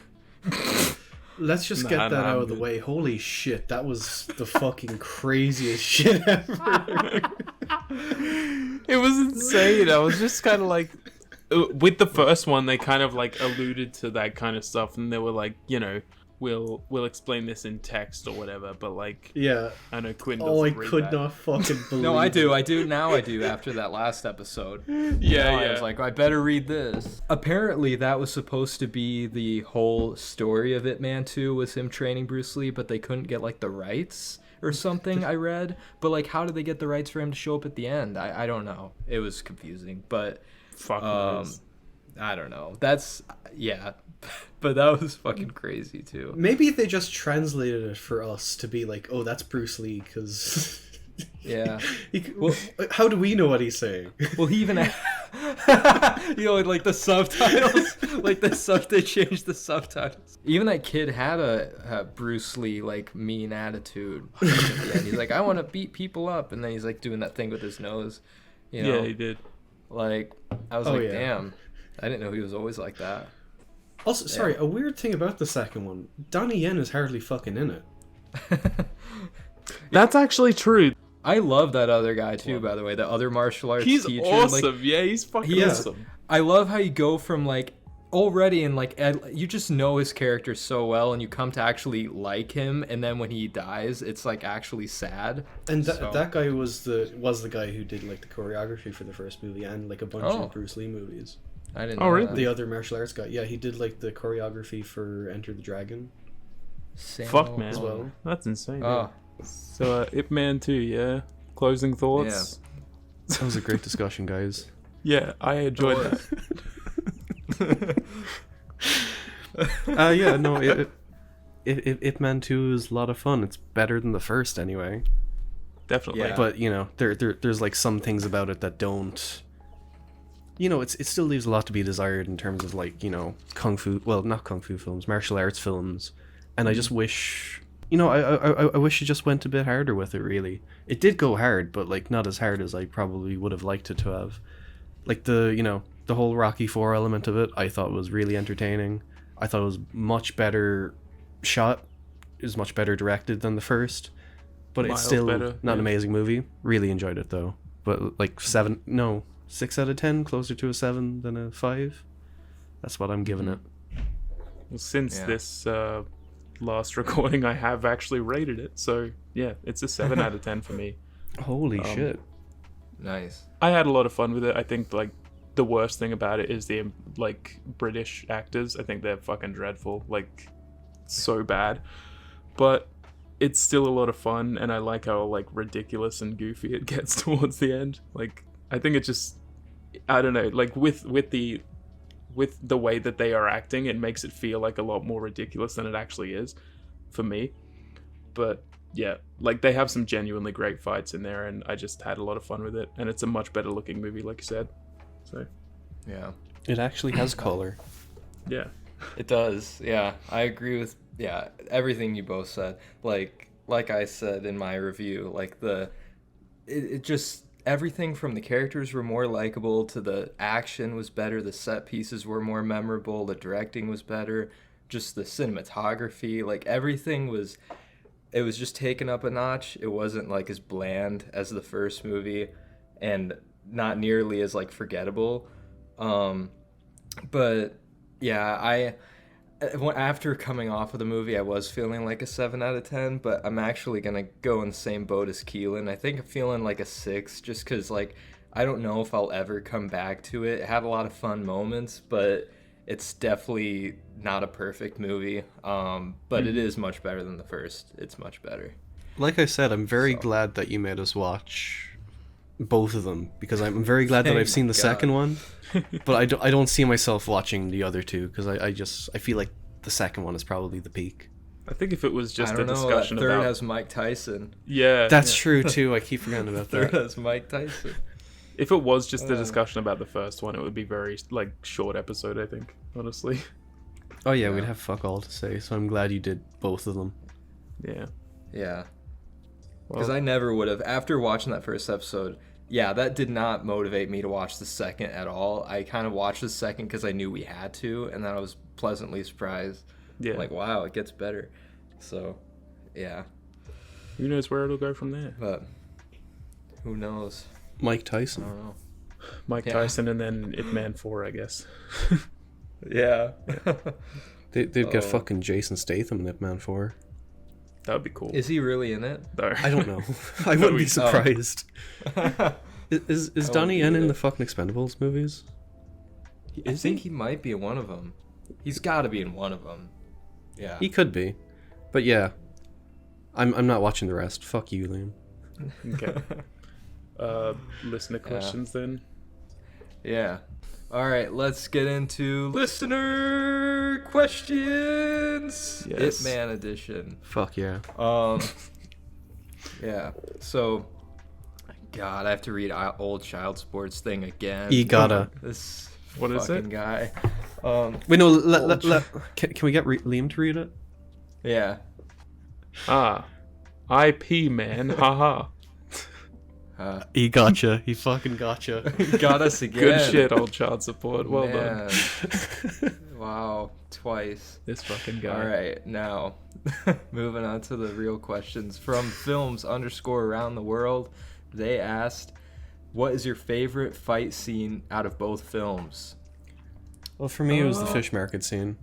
Speaker 3: Let's just get that out of the way. Holy shit, that was the fucking craziest shit ever.
Speaker 2: It was insane. I was just kind of like, with the first one, they kind of like alluded to that kind of stuff, and they were like, you know, we'll explain this in text or whatever, but like,
Speaker 3: yeah,
Speaker 2: I know Quinn doesn't read that.
Speaker 3: I could not fucking believe
Speaker 1: No, I do after that last episode. I was like, I better read this. Apparently that was supposed to be the whole story of Ip Man 2, was him training Bruce Lee, but they couldn't get like the rights or something, I read. But like, how did they get the rights for him to show up at the end? I don't know. It was confusing, but I don't know. But that was fucking crazy too.
Speaker 3: Maybe they just translated it for us to be like, oh, that's Bruce Lee, because...
Speaker 1: Yeah.
Speaker 3: Well, how do we know what he's saying?
Speaker 1: Well, he even... you know, like the subtitles. They changed the subtitles. Even that kid had a Bruce Lee, like, mean attitude. And he's like, I want to beat people up. And then he's like doing that thing with his nose. You know?
Speaker 2: Yeah, he did.
Speaker 1: Like, I was damn. I didn't know he was always like that.
Speaker 3: Also, sorry, a weird thing about the second one, Donnie Yen is hardly fucking in it.
Speaker 2: That's actually true.
Speaker 1: I love that other guy too, by the way, the other martial arts
Speaker 2: teacher.
Speaker 1: He's
Speaker 2: awesome.
Speaker 1: Like,
Speaker 2: he's fucking awesome.
Speaker 1: I love how you go from like already and like you just know his character so well, and you come to actually like him, and then when he dies, it's like actually sad.
Speaker 3: And that guy was the guy who did like the choreography for the first movie and like a bunch of Bruce Lee movies.
Speaker 1: I didn't know. Oh, really?
Speaker 3: The other martial arts guy. Yeah, he did like the choreography for Enter the Dragon.
Speaker 2: Fuck, man.
Speaker 3: As well.
Speaker 2: That's insane. Oh. So, Ip Man 2, yeah? Closing thoughts?
Speaker 3: Yeah. That was a great discussion, guys.
Speaker 2: Yeah, I enjoyed that.
Speaker 3: Yeah, no, Ip Man 2 is a lot of fun. It's better than the first, anyway.
Speaker 2: Definitely.
Speaker 3: Yeah. But, you know, there's like some things about it that don't... You know, it still leaves a lot to be desired in terms of, like, you know, not kung fu films, martial arts films. And I just wish... You know, I wish it just went a bit harder with it, really. It did go hard, but, like, not as hard as I probably would have liked it to have. Like, the whole Rocky 4 element of it, I thought was really entertaining. I thought it was much better shot. It was much better directed than the first. But it's still not an amazing movie. Really enjoyed it, though. But, like, 6 out of 10, closer to a 7 than a 5. That's what I'm giving it.
Speaker 2: Well, since this... last recording, I have actually rated it, so yeah, it's a 7 out of 10 for me.
Speaker 3: Holy shit.
Speaker 1: Nice.
Speaker 2: I had a lot of fun with it. I think like the worst thing about it is the like British actors. I think they're fucking dreadful, like so bad. But it's still a lot of fun, and I like how like ridiculous and goofy it gets towards the end. Like, I think it just, I don't know, like with the way that they are acting, it makes it feel like a lot more ridiculous than it actually is for me. But yeah, like they have some genuinely great fights in there, and I just had a lot of fun with it, and it's a much better looking movie, like you said. So
Speaker 1: Yeah.
Speaker 3: It actually has color.
Speaker 2: yeah.
Speaker 1: It does. Yeah. I agree with everything you both said. Like I said in my review, like it just everything from the characters were more likable to the action was better, the set pieces were more memorable, the directing was better, just the cinematography, like everything was just taken up a notch. It wasn't like as bland as the first movie and not nearly as like forgettable. But yeah, after coming off of the movie, I was feeling like a 7 out of 10, but I'm actually going to go in the same boat as Keelan. I think I'm feeling like a 6 just because, like, I don't know if I'll ever come back to it. It had a lot of fun moments, but it's definitely not a perfect movie. But it is much better than the first. It's much better.
Speaker 3: Like I said, I'm very glad that you made us watch both of them, because I'm very glad that I've seen the second one. But I don't see myself watching the other two, because I feel like the second one is probably the peak.
Speaker 2: I think if it was just a
Speaker 1: I don't know,
Speaker 2: discussion
Speaker 1: that third
Speaker 2: about...
Speaker 1: has Mike Tyson.
Speaker 2: Yeah.
Speaker 3: That's true too. I keep forgetting about
Speaker 1: Third
Speaker 3: that.
Speaker 1: has Mike Tyson.
Speaker 2: If it was just a discussion about the first one, it would be very, like, short episode, I think, honestly.
Speaker 3: Oh yeah, we'd have fuck all to say. So I'm glad you did both of them.
Speaker 2: Yeah.
Speaker 1: Yeah. Because
Speaker 2: Well,
Speaker 1: I never would have. After watching that first episode, yeah, that did not motivate me to watch the second at all. I kind of watched the second because I knew we had to, and then I was pleasantly surprised.
Speaker 2: yeah.
Speaker 1: Like, wow, it gets better. So, yeah.
Speaker 2: Who knows where it'll go from there?
Speaker 1: But who knows?
Speaker 3: Mike
Speaker 1: I
Speaker 3: Tyson.
Speaker 1: don't know.
Speaker 2: Mike
Speaker 1: Yeah.
Speaker 2: Tyson and then Ip Man 4, I guess.
Speaker 1: Yeah.
Speaker 3: They'd get
Speaker 1: Oh.
Speaker 3: fucking Jason Statham in Ip Man 4.
Speaker 2: That would be cool.
Speaker 1: Is he really in it?
Speaker 2: No.
Speaker 3: I don't know. I wouldn't be
Speaker 2: Oh.
Speaker 3: surprised. Is
Speaker 1: I
Speaker 3: Donnie Yen
Speaker 1: wouldn't
Speaker 3: in
Speaker 1: either.
Speaker 3: the fucking Expendables movies?
Speaker 1: I think he might be in one of them. He's got to be in one of them. Yeah.
Speaker 3: He could be. But yeah. I'm not watching the rest. Fuck you, Liam.
Speaker 2: Okay. Listener questions then.
Speaker 1: Yeah. All right, let's get into listener questions.
Speaker 2: Yes.
Speaker 1: Ip Man edition.
Speaker 3: Fuck yeah.
Speaker 1: Yeah. So, God, I have to read old child sports thing again.
Speaker 3: You gotta.
Speaker 1: This
Speaker 2: What is
Speaker 1: fucking
Speaker 2: it?
Speaker 1: guy.
Speaker 3: Wait, no, can we get Liam to read it?
Speaker 1: Yeah.
Speaker 2: IP man, haha.
Speaker 3: He gotcha. He fucking gotcha.
Speaker 1: Got us again.
Speaker 2: Good shit, old child support. Well done.
Speaker 1: Man. Wow, twice.
Speaker 2: This fucking guy.
Speaker 1: All right, now moving on to the real questions from films_around the world. They asked, "What is your favorite fight scene out of both films?"
Speaker 3: Well, for me, it was the fish market scene.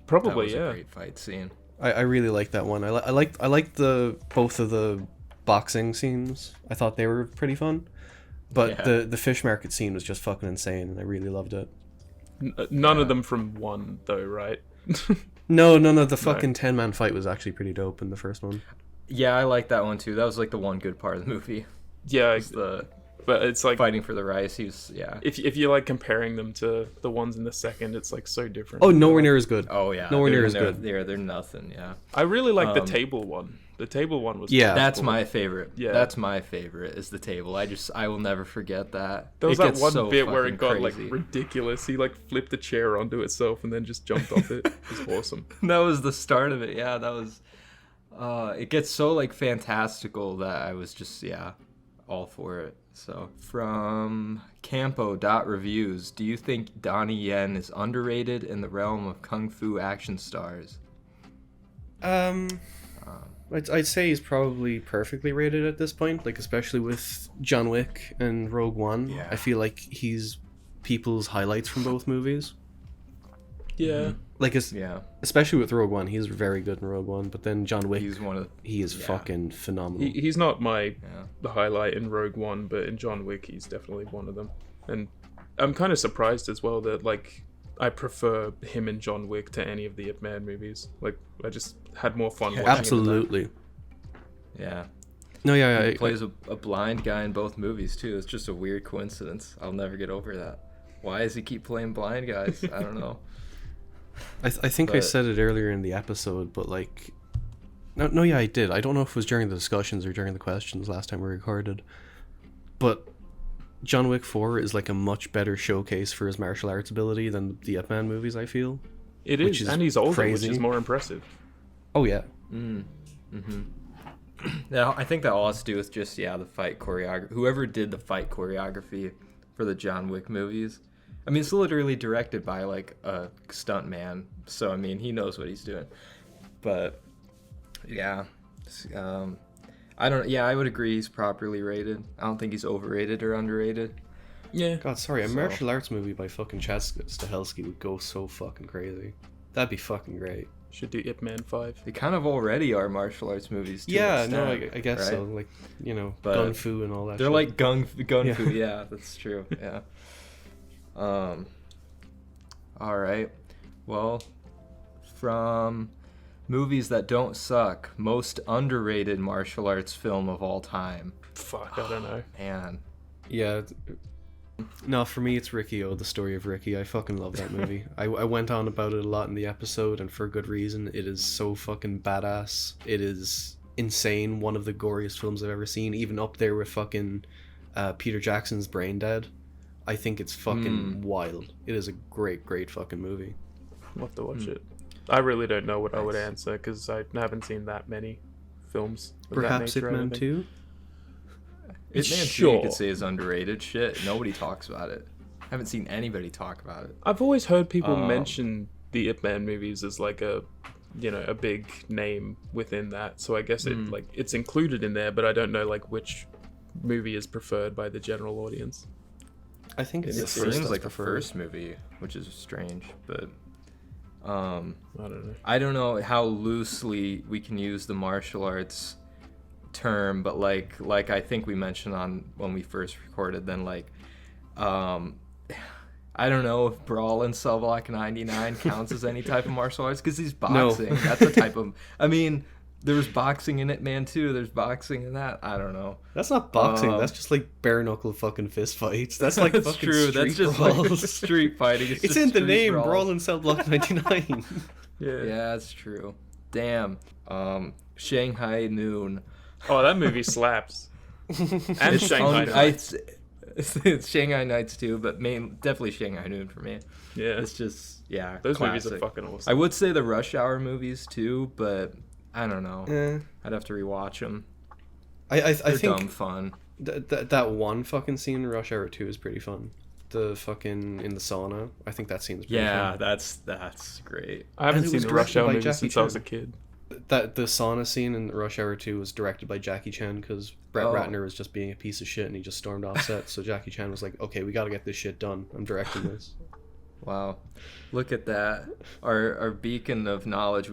Speaker 2: Probably,
Speaker 1: That was
Speaker 2: yeah.
Speaker 1: a great fight scene.
Speaker 3: I really liked that one. I liked the both of the boxing scenes. I thought they were pretty fun. But
Speaker 1: Yeah.
Speaker 3: the fish market scene was just fucking insane, and I really loved it.
Speaker 2: None of them from one, though, right?
Speaker 3: No, the fucking 10-man fight was actually pretty dope in the first one.
Speaker 1: Yeah, I like that one too. That was like the one good part of the movie.
Speaker 2: Yeah,
Speaker 1: Was the
Speaker 2: but it's like
Speaker 1: fighting for the rice. He was, yeah.
Speaker 2: if you're like comparing them to the ones in the second, it's like so different.
Speaker 3: Oh, nowhere near as good.
Speaker 1: Oh yeah.
Speaker 3: Nowhere near as
Speaker 1: they're-
Speaker 3: good.
Speaker 1: They're nothing. Yeah.
Speaker 2: I really like the table one. The table one was
Speaker 3: Yeah.
Speaker 1: That's
Speaker 2: cool.
Speaker 1: my favorite.
Speaker 2: Yeah.
Speaker 1: That's my favorite is the table. I will never forget that.
Speaker 2: There was
Speaker 1: It
Speaker 2: that
Speaker 1: gets
Speaker 2: one
Speaker 1: so
Speaker 2: bit where it
Speaker 1: fucking
Speaker 2: got
Speaker 1: crazy.
Speaker 2: like ridiculous. He like flipped the chair onto itself and then just jumped off it. It was awesome.
Speaker 1: That was the start of it. Yeah, that was. It gets so like fantastical that I was just all for it. So from Campo.reviews, do you think Donnie Yen is underrated in the realm of kung fu action stars?
Speaker 3: I'd say he's probably perfectly rated at this point, like especially with John Wick and Rogue One.
Speaker 1: Yeah.
Speaker 3: I feel like he's people's highlights from both movies.
Speaker 2: Yeah.
Speaker 3: Like
Speaker 1: Yeah,
Speaker 3: especially with Rogue One, he's very good in Rogue One. But then John Wick,
Speaker 1: he's one of.
Speaker 3: he is
Speaker 1: yeah.
Speaker 3: fucking phenomenal.
Speaker 2: He's not my
Speaker 1: Yeah.
Speaker 2: the highlight in Rogue One, but in John Wick he's definitely one of them. And I'm kind of surprised as well that like I prefer him and John Wick to any of the Ip Man movies. Like, I just had more fun watching
Speaker 3: Absolutely.
Speaker 1: Yeah.
Speaker 3: No, yeah,
Speaker 1: He plays a blind guy in both movies too. It's just a weird coincidence. I'll never get over that. Why does he keep playing blind guys? I don't know.
Speaker 3: I think I said it earlier in the episode, but like, no, yeah, I did. I don't know if it was during the discussions or during the questions last time we recorded, but John Wick 4 is like a much better showcase for his martial arts ability than the Ip Man movies, I feel.
Speaker 2: It is, and he's older,
Speaker 3: crazy.
Speaker 2: which is more impressive.
Speaker 3: Oh, yeah.
Speaker 1: Yeah, I think that all has to do with just the fight choreography. Whoever did the fight choreography for the John Wick movies. I mean, it's literally directed by like a stunt man, so I mean, he knows what he's doing. But yeah, I don't. Yeah, I would agree he's properly rated. I don't think he's overrated or underrated.
Speaker 2: Yeah.
Speaker 3: God, sorry, a martial arts movie by fucking Chad Stahelski would go so fucking crazy. That'd be fucking great.
Speaker 2: Should do Ip Man 5.
Speaker 1: They kind of already are martial arts movies. To
Speaker 3: Yeah,
Speaker 1: an
Speaker 3: no,
Speaker 1: extent,
Speaker 3: I guess
Speaker 1: right?
Speaker 3: so. Like, you know,
Speaker 1: But
Speaker 3: gun fu and all that.
Speaker 1: They're
Speaker 3: shit.
Speaker 1: like gun
Speaker 3: Yeah.
Speaker 1: fu. Yeah, that's true. Yeah. All right. Well, from movies that don't suck, most underrated martial arts film of all time.
Speaker 2: Fuck, I don't know.
Speaker 1: Man.
Speaker 3: Yeah. No, for me it's Ricky-O, the story of Ricky. I fucking love that movie. I went on about it a lot in the episode, and for good reason. It is so fucking badass. It is insane. One of the goriest films I've ever seen, even up there with fucking Peter Jackson's Brain Dead. I think it's fucking wild. It is a great, great fucking movie.
Speaker 2: I'll have to watch it. I really don't know what I would answer, because I haven't seen that many films of
Speaker 3: Perhaps
Speaker 2: that
Speaker 3: Ip
Speaker 2: nature, I
Speaker 3: Man
Speaker 2: don't
Speaker 3: 2?
Speaker 1: Ip Man 2
Speaker 2: Sure.
Speaker 1: you could say is underrated. Shit, nobody talks about it. I haven't seen anybody talk about it.
Speaker 2: I've always heard people mention the Ip Man movies as like a big name within that. So I guess it's included in there, but I don't know like which movie is preferred by the general audience.
Speaker 3: I think it's
Speaker 1: It
Speaker 3: the first
Speaker 1: seems
Speaker 3: that's
Speaker 1: like the
Speaker 3: preferred.
Speaker 1: first movie, which is strange, but
Speaker 2: I don't know.
Speaker 1: I don't know how loosely we can use the martial arts term, but like I think we mentioned on when we first recorded, then like I don't know if Brawl in Cell Block 99 counts as any type of martial arts, because he's boxing.
Speaker 3: No.
Speaker 1: That's a type of, I mean, there was boxing in Ip Man 2, there's boxing in that. I don't know.
Speaker 3: That's not boxing. That's just like bare knuckle fucking fist fights. That's like
Speaker 1: That's
Speaker 3: fucking
Speaker 1: true.
Speaker 3: Street
Speaker 1: That's just
Speaker 3: brawls.
Speaker 1: like street fighting.
Speaker 3: It's
Speaker 1: just
Speaker 3: in the
Speaker 1: street
Speaker 3: name,
Speaker 1: brawls.
Speaker 3: Brawl in Cell Block 99.
Speaker 2: Yeah.
Speaker 1: Yeah, that's true. Damn. Shanghai Noon.
Speaker 2: Oh, that movie slaps. And
Speaker 1: It's
Speaker 2: Shanghai
Speaker 1: fun.
Speaker 2: Nights.
Speaker 1: It's Shanghai Nights too, but definitely Shanghai Noon for me.
Speaker 2: Yeah.
Speaker 1: It's just, yeah,
Speaker 2: Those
Speaker 1: classic.
Speaker 2: movies are fucking awesome.
Speaker 1: I would say the Rush Hour movies too, but I don't know.
Speaker 3: Eh.
Speaker 1: I'd have to rewatch them.
Speaker 3: I
Speaker 1: They're
Speaker 3: think
Speaker 1: dumb fun.
Speaker 3: that one fucking scene in Rush Hour 2 is pretty fun. The fucking in the sauna. I think that scene's pretty
Speaker 1: Yeah,
Speaker 3: fun.
Speaker 1: that's great.
Speaker 2: I haven't
Speaker 3: And it
Speaker 2: seen
Speaker 3: was
Speaker 2: the Rush
Speaker 3: directed
Speaker 2: Hour
Speaker 3: by
Speaker 2: movie
Speaker 3: Jackie
Speaker 2: since I was a
Speaker 3: Chan.
Speaker 2: kid.
Speaker 3: That the sauna scene in Rush Hour 2 was directed by Jackie Chan because Brett
Speaker 1: Oh.
Speaker 3: Ratner was just being a piece of shit and he just stormed off set. So Jackie Chan was like, "Okay, we got to get this shit done. I'm directing this."
Speaker 1: Wow, look at that. Our beacon of knowledge.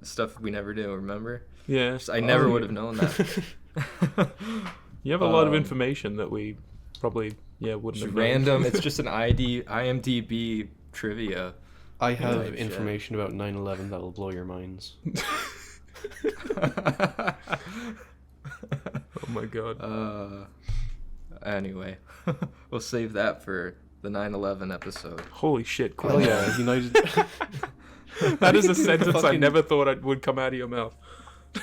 Speaker 1: Stuff we never do. Remember?
Speaker 2: Yeah.
Speaker 1: I never would have known that.
Speaker 2: You have a lot of information that we probably wouldn't
Speaker 1: It's
Speaker 2: have
Speaker 1: random.
Speaker 2: known.
Speaker 1: It's just an IMDb trivia.
Speaker 3: I have
Speaker 1: Type shit.
Speaker 3: information about 9/11 that'll blow your minds.
Speaker 2: Oh my god.
Speaker 1: Anyway, we'll save that for the 9/11 episode.
Speaker 2: Holy shit, Quinn.
Speaker 3: Oh yeah, United.
Speaker 2: That is
Speaker 3: We
Speaker 2: a
Speaker 3: could do
Speaker 2: sentence I
Speaker 3: fucking-
Speaker 2: never thought would come out of your mouth.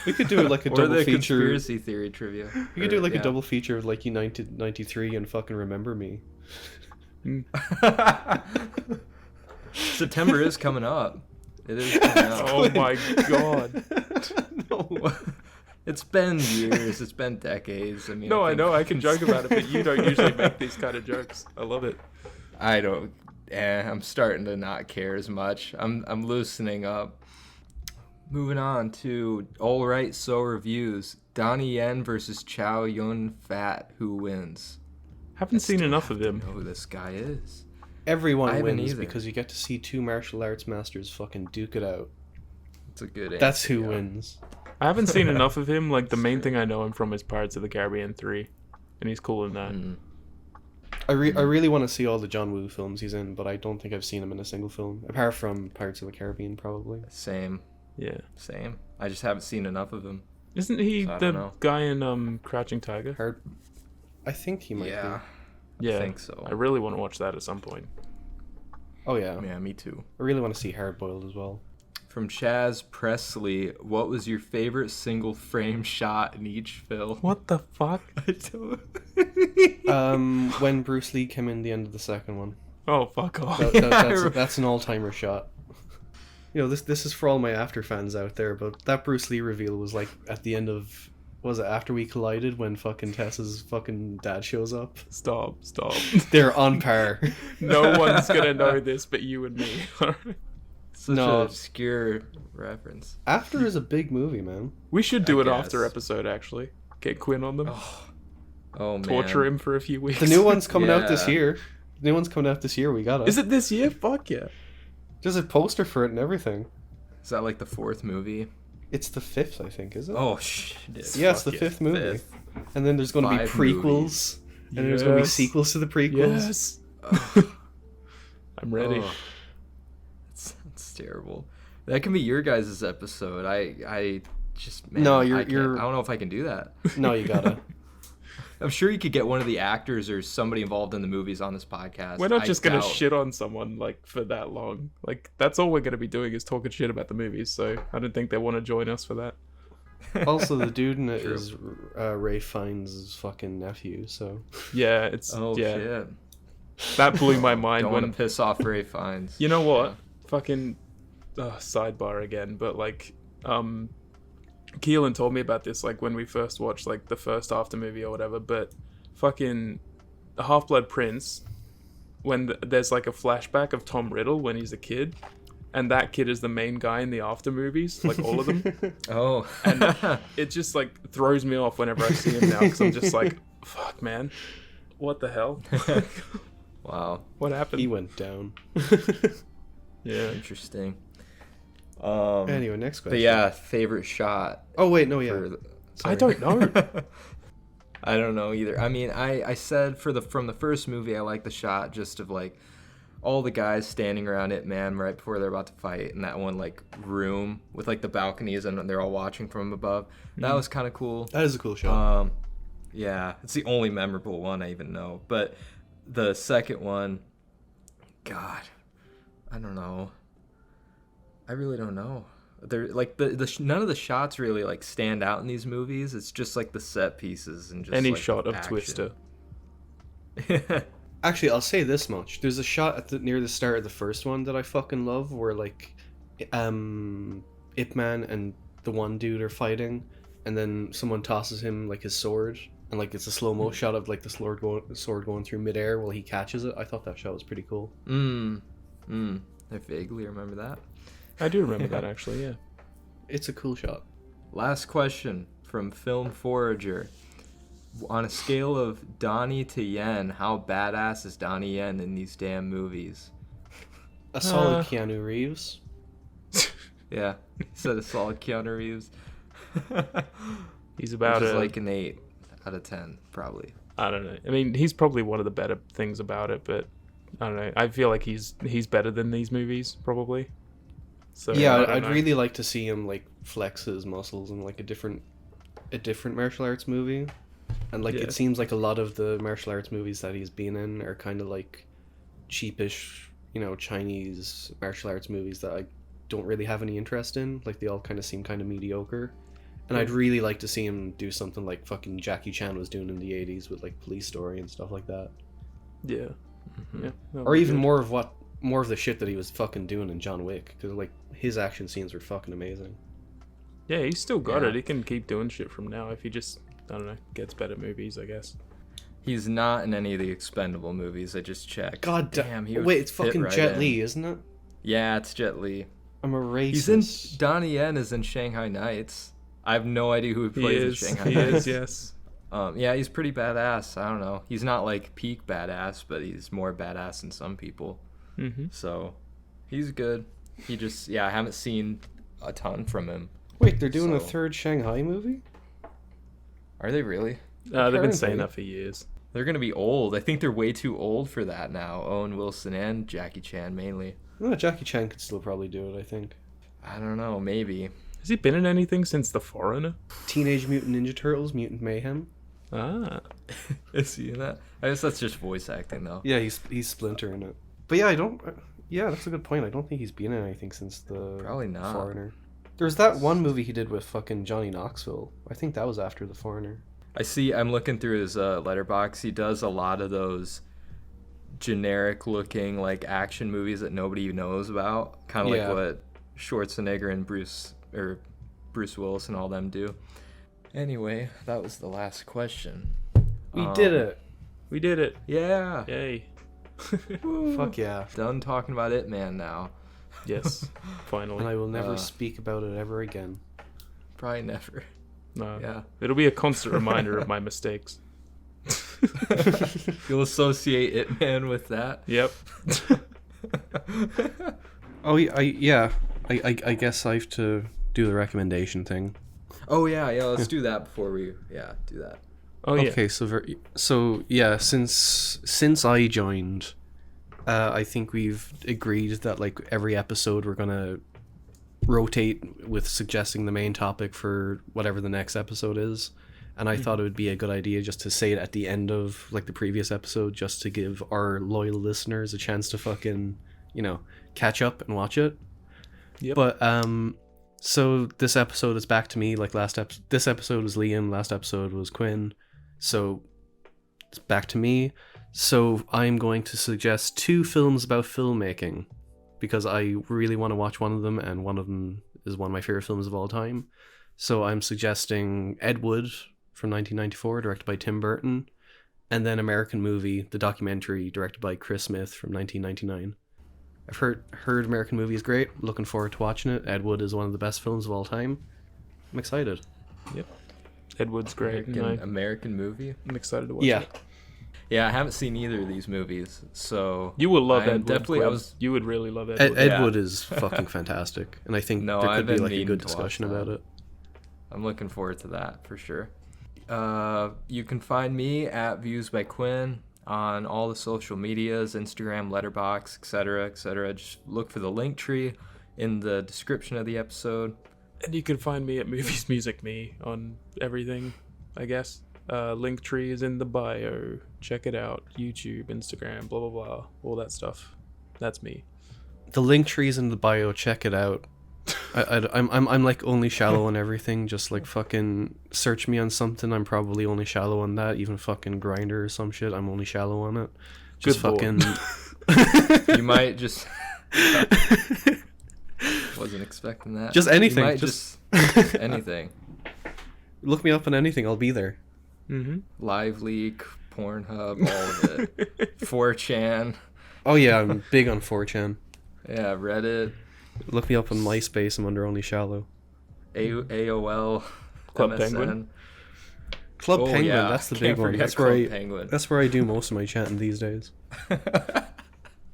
Speaker 3: We could do like a
Speaker 1: Or
Speaker 3: double
Speaker 1: the
Speaker 3: feature.
Speaker 1: conspiracy theory trivia.
Speaker 3: We could do like
Speaker 1: yeah.
Speaker 3: a double feature of like United 93 and fucking Remember Me.
Speaker 1: September is coming up. It is coming up.
Speaker 2: Oh my god.
Speaker 3: No.
Speaker 1: It's been years. It's been decades. I mean,
Speaker 2: No, I
Speaker 1: think-
Speaker 2: know I can joke about it, but you don't usually make these kind of jokes. I love it.
Speaker 1: I don't. I'm starting to not care as much. I'm loosening up. Moving on to All Right So reviews. Donnie Yen versus Chow Yun-Fat. Who wins?
Speaker 2: Haven't seen enough of
Speaker 1: I
Speaker 2: him.
Speaker 1: know who this guy is.
Speaker 3: Everyone
Speaker 1: I haven't
Speaker 3: wins
Speaker 1: either.
Speaker 3: because you get to see two martial arts masters fucking duke it out.
Speaker 1: It's a good.
Speaker 3: That's
Speaker 1: answer,
Speaker 3: who
Speaker 1: yeah.
Speaker 3: wins.
Speaker 2: I haven't seen enough of him. Like the main thing I know him from is Pirates of the Caribbean 3, and he's cool in that.
Speaker 3: I really want to see all the John Woo films he's in, but I don't think I've seen him in a single film, apart from Pirates of the Caribbean, probably.
Speaker 1: Same.
Speaker 2: Yeah.
Speaker 1: Same. I just haven't seen enough of him.
Speaker 2: Isn't he
Speaker 1: So I
Speaker 2: the
Speaker 1: don't know.
Speaker 2: guy in Crouching Tiger?
Speaker 3: I think he might
Speaker 1: Yeah.
Speaker 2: Yeah.
Speaker 1: I think so.
Speaker 2: I really want to watch that at some point.
Speaker 3: be. Oh, yeah.
Speaker 1: Yeah, me too.
Speaker 3: I really want to see Hard Boiled as well.
Speaker 1: From Chaz Presley, what was your favorite single frame shot in each film?
Speaker 2: What the fuck?
Speaker 1: I don't...
Speaker 3: When Bruce Lee came in the end of the second one.
Speaker 2: Oh, fuck off.
Speaker 3: That's an all-timer shot. You know, this is for all my After fans out there, but that Bruce Lee reveal was like at the end of, was it After We Collided, when fucking Tessa's fucking dad shows up?
Speaker 2: Stop.
Speaker 3: They're on par.
Speaker 2: No one's gonna know this but you and me.
Speaker 1: Such
Speaker 3: No.
Speaker 1: an obscure reference.
Speaker 3: After is a big movie, man.
Speaker 2: We should do
Speaker 1: I
Speaker 2: an
Speaker 1: guess.
Speaker 2: after episode, actually. Get Quinn on them.
Speaker 1: Oh, man.
Speaker 2: Torture him for a few weeks.
Speaker 3: The new one's coming out this
Speaker 1: Yeah.
Speaker 3: year. The new one's coming out this year, we gotta.
Speaker 2: Is it this year? Fuck yeah.
Speaker 3: There's a poster for it and everything.
Speaker 1: Is that like the fourth movie?
Speaker 3: It's the 5th, I think, is it?
Speaker 1: Oh, shit.
Speaker 3: yeah, it's the
Speaker 2: fuck yeah.
Speaker 3: 5th movie.
Speaker 1: Fifth.
Speaker 3: And then there's going to be
Speaker 1: 5
Speaker 3: prequels.
Speaker 1: movies.
Speaker 3: And there's going to be
Speaker 2: Yes.
Speaker 3: sequels to the prequels.
Speaker 2: Yes. I'm ready.
Speaker 1: Oh. That's terrible. That can be your guys' episode. I just, man,
Speaker 3: No,
Speaker 1: I
Speaker 3: you're-
Speaker 1: don't know if I can do that.
Speaker 3: No, you gotta.
Speaker 1: I'm sure you could get one of the actors or somebody involved in the movies on this podcast.
Speaker 2: We're not
Speaker 1: I
Speaker 2: just gonna
Speaker 1: doubt-
Speaker 2: shit on someone like for that long. Like that's all we're gonna be doing is talking shit about the movies. So I don't think they want to join us for that.
Speaker 3: Also, the dude in it
Speaker 1: True.
Speaker 3: is Ray Fiennes' fucking nephew, so...
Speaker 2: Yeah, it's
Speaker 1: Oh,
Speaker 2: yeah.
Speaker 1: shit.
Speaker 2: That blew my mind
Speaker 1: Don't
Speaker 2: when
Speaker 1: want to piss off Ray Fiennes.
Speaker 2: you know what? Fucking sidebar again, but like Keelan told me about this like when we first watched like the first After movie or whatever, but fucking Half-Blood Prince, when there's like a flashback of Tom Riddle when he's a kid, and that kid is the main guy in the After movies, like all of them.
Speaker 1: Oh.
Speaker 2: And it just like throws me off whenever I see him now, because I'm just like, fuck, man, what the hell?
Speaker 1: Wow.
Speaker 2: What happened?
Speaker 3: He went down.
Speaker 2: Yeah.
Speaker 1: Interesting.
Speaker 3: Anyway, next question.
Speaker 1: But yeah, favorite shot.
Speaker 3: Oh, wait, no, yeah.
Speaker 1: For the,
Speaker 2: I don't know.
Speaker 1: I don't know either. I mean, I said from the first movie, I like the shot just of like all the guys standing around Ip Man right before they're about to fight in that one like room with like the balconies and they're all watching from above. That was kind of cool.
Speaker 3: That is a cool shot.
Speaker 1: Yeah, it's the only memorable one I even know. But the second one, God, I don't know. I really don't know. They're like none of the shots really like stand out in these movies. It's just like the set pieces and just
Speaker 2: Any
Speaker 1: like,
Speaker 2: shot of
Speaker 1: action.
Speaker 2: Twister.
Speaker 3: Actually, I'll say this much. There's a shot near the start of the first one that I fucking love where, like, Ip Man and the one dude are fighting, and then someone tosses him, like, his sword, and, like, it's a slow-mo shot of, like, the sword going through midair while he catches it. I thought that shot was pretty cool.
Speaker 1: I vaguely remember that.
Speaker 2: I do remember that, actually, yeah.
Speaker 3: It's a cool shot.
Speaker 1: Last question from Film Forager. On a scale of Donnie to Yen, how badass is Donnie Yen in these damn movies?
Speaker 3: A solid Keanu Reeves.
Speaker 1: Yeah, he said a solid Keanu Reeves.
Speaker 2: He's about
Speaker 1: Which is
Speaker 2: it.
Speaker 1: like an 8 out of 10, probably.
Speaker 2: I don't know. I mean, he's probably one of the better things about it, but I don't know. I feel like he's better than these movies, probably. So
Speaker 3: Yeah,
Speaker 2: I don't
Speaker 3: I'd
Speaker 2: know.
Speaker 3: really like to see him, like, flex his muscles in, like, a different martial arts movie. And, like,
Speaker 2: Yeah.
Speaker 3: it seems like a lot of the martial arts movies that he's been in are kind of, like, cheapish, Chinese martial arts movies that I don't really have any interest in. Like, they all kind of seem kind of mediocre. And I'd really like to see him do something like fucking Jackie Chan was doing in the 80s with, like, Police Story and stuff like that.
Speaker 2: Yeah. Yeah. that'll
Speaker 3: Or
Speaker 2: be
Speaker 3: even
Speaker 2: good.
Speaker 3: more of the shit that he was fucking doing in John Wick. Because, like, his action scenes were fucking amazing.
Speaker 2: Yeah, he's still got
Speaker 1: Yeah.
Speaker 2: it. He can keep doing shit from now if he just, I don't know, gets better movies, I guess.
Speaker 1: He's not in any of the Expendable movies. I just checked.
Speaker 3: God
Speaker 1: damn, he would
Speaker 3: Wait, it's
Speaker 1: fit
Speaker 3: fucking
Speaker 1: right
Speaker 3: Jet
Speaker 1: in.
Speaker 3: Li, isn't it?
Speaker 1: Yeah, it's Jet Li.
Speaker 3: I'm a racist.
Speaker 1: He's in Donnie Yen is in Shanghai Nights. I have no idea who he
Speaker 2: He
Speaker 1: plays
Speaker 2: is.
Speaker 1: in Shanghai
Speaker 2: He
Speaker 1: Nights.
Speaker 2: is, yes.
Speaker 1: Yeah, he's pretty badass. I don't know. He's not like peak badass, but he's more badass than some people.
Speaker 2: Mm-hmm.
Speaker 1: So he's good. He just, I haven't seen a ton from him.
Speaker 3: Wait, they're doing a
Speaker 1: So-
Speaker 3: third Shanghai movie?
Speaker 1: Are they really?
Speaker 2: They've been saying
Speaker 3: Apparently.
Speaker 2: that for years.
Speaker 1: They're gonna be old. I think they're way too old for that now. Owen Wilson and Jackie Chan mainly.
Speaker 3: No, Jackie Chan could still probably do it, I think.
Speaker 1: I don't know, maybe.
Speaker 2: Has he been in anything since The Foreigner?
Speaker 3: Teenage Mutant Ninja Turtles, Mutant Mayhem.
Speaker 2: Ah.
Speaker 1: Is he in that? I guess that's just voice acting, though.
Speaker 3: Yeah, he's Splinter in it. But yeah, that's a good point. I don't think he's been in anything since the
Speaker 1: Probably not.
Speaker 3: Foreigner. There's that one movie he did with fucking Johnny Knoxville. I think that was after The Foreigner.
Speaker 1: I'm looking through his letterbox. He does a lot of those generic-looking, like, action movies that nobody knows about. Kind of like what Schwarzenegger and Bruce Willis and all them do. Anyway, that was the last question.
Speaker 3: We did it.
Speaker 2: We did it.
Speaker 1: Yeah.
Speaker 2: Yay.
Speaker 3: Fuck yeah.
Speaker 1: Done talking about It Man now.
Speaker 2: Yes. Finally.
Speaker 3: And I will never speak about it ever again.
Speaker 1: Probably never.
Speaker 2: No.
Speaker 1: Yeah.
Speaker 2: It'll be a constant reminder of my mistakes.
Speaker 1: You'll associate It Man with that?
Speaker 2: Yep.
Speaker 3: Oh, I guess I have to do the recommendation thing.
Speaker 1: Oh, yeah, let's do that before we... Yeah, do that.
Speaker 2: Oh, yeah.
Speaker 3: Okay, so since I joined, I think we've agreed that like every episode we're gonna rotate with suggesting the main topic for whatever the next episode is, and I thought it would be a good idea just to say it at the end of like the previous episode, just to give our loyal listeners a chance to fucking catch up and watch it.
Speaker 2: Yep.
Speaker 3: But so this episode is back to me. Like this episode was Liam. Last episode was Quinn. So it's back to me. So I'm going to suggest 2 films about filmmaking because I really want to watch one of them, and one of them is one of my favorite films of all time. So I'm suggesting Ed Wood from 1994, directed by Tim Burton, and then American Movie, the documentary directed by Chris Smith from 1999. I've heard American Movie is great. Looking forward to watching it. Ed Wood is one of the best films of all time. I'm excited.
Speaker 2: Yep. Ed Wood's great.
Speaker 1: American Movie?
Speaker 2: I'm excited to watch it.
Speaker 1: Yeah, I haven't seen either of these movies, so...
Speaker 2: You will love Ed
Speaker 1: Wood.
Speaker 2: You would really love Ed Wood.
Speaker 3: Ed Wood is fucking fantastic, and I think there could be like a good discussion about it.
Speaker 1: I'm looking forward to that, for sure. You can find me at Views by Quinn on all the social medias, Instagram, Letterboxd, etc., etc. Just look for the link tree in the description of the episode.
Speaker 2: And you can find me at Movies Music Me on everything, I guess. Linktree is in the bio. Check it out. YouTube, Instagram, blah blah blah, all that stuff. That's me.
Speaker 3: The link tree's in the bio. Check it out. I'm like only shallow on everything. Just like fucking search me on something. I'm probably only shallow on that. Even fucking Grinder or some shit. I'm only shallow on it. Just
Speaker 2: Good
Speaker 3: fucking.
Speaker 1: You might just. Wasn't expecting that.
Speaker 3: Just anything.
Speaker 1: You might just anything.
Speaker 3: Look me up on anything. I'll be there.
Speaker 2: Mm-hmm.
Speaker 1: Live Leak, Pornhub, all of it. 4chan.
Speaker 3: Oh yeah, I'm big on 4chan.
Speaker 1: Yeah, Reddit.
Speaker 3: Look me up on MySpace. I'm under only shallow.
Speaker 1: AOL.
Speaker 2: Club
Speaker 1: MSN.
Speaker 2: Penguin.
Speaker 3: Club Penguin.
Speaker 1: Yeah.
Speaker 3: That's the
Speaker 1: Can't
Speaker 3: big one.
Speaker 1: forget
Speaker 3: Penguin. That's where I do most of my chatting these days.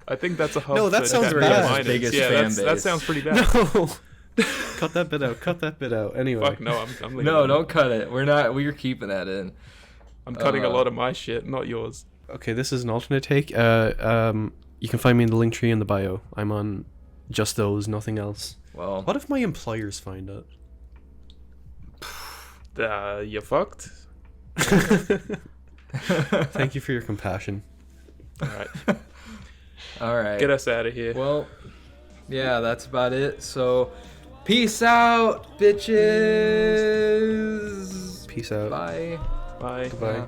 Speaker 2: I think that's a hub.
Speaker 3: No, that
Speaker 2: for
Speaker 3: sounds
Speaker 2: chat
Speaker 3: bad.
Speaker 2: minors.
Speaker 1: Biggest
Speaker 2: yeah,
Speaker 1: fan
Speaker 2: that
Speaker 1: base.
Speaker 2: sounds pretty bad.
Speaker 3: No. Cut that bit out. Cut that bit out. Anyway.
Speaker 2: Fuck no, I'm leaving
Speaker 1: No,
Speaker 2: it.
Speaker 1: don't cut it. We're keeping that in.
Speaker 2: I'm cutting a lot of my shit, not yours.
Speaker 3: Okay, this is an alternate take. You can find me in the link tree in the bio. I'm on just those, nothing else.
Speaker 1: Well,
Speaker 3: What if my employers find it?
Speaker 2: You fucked?
Speaker 3: Thank you for your compassion.
Speaker 2: Alright.
Speaker 1: all right.
Speaker 2: Get us out of here.
Speaker 1: Well, yeah, that's about it. So, peace out, bitches.
Speaker 3: Peace out.
Speaker 1: Bye.
Speaker 2: Bye.
Speaker 3: Goodbye.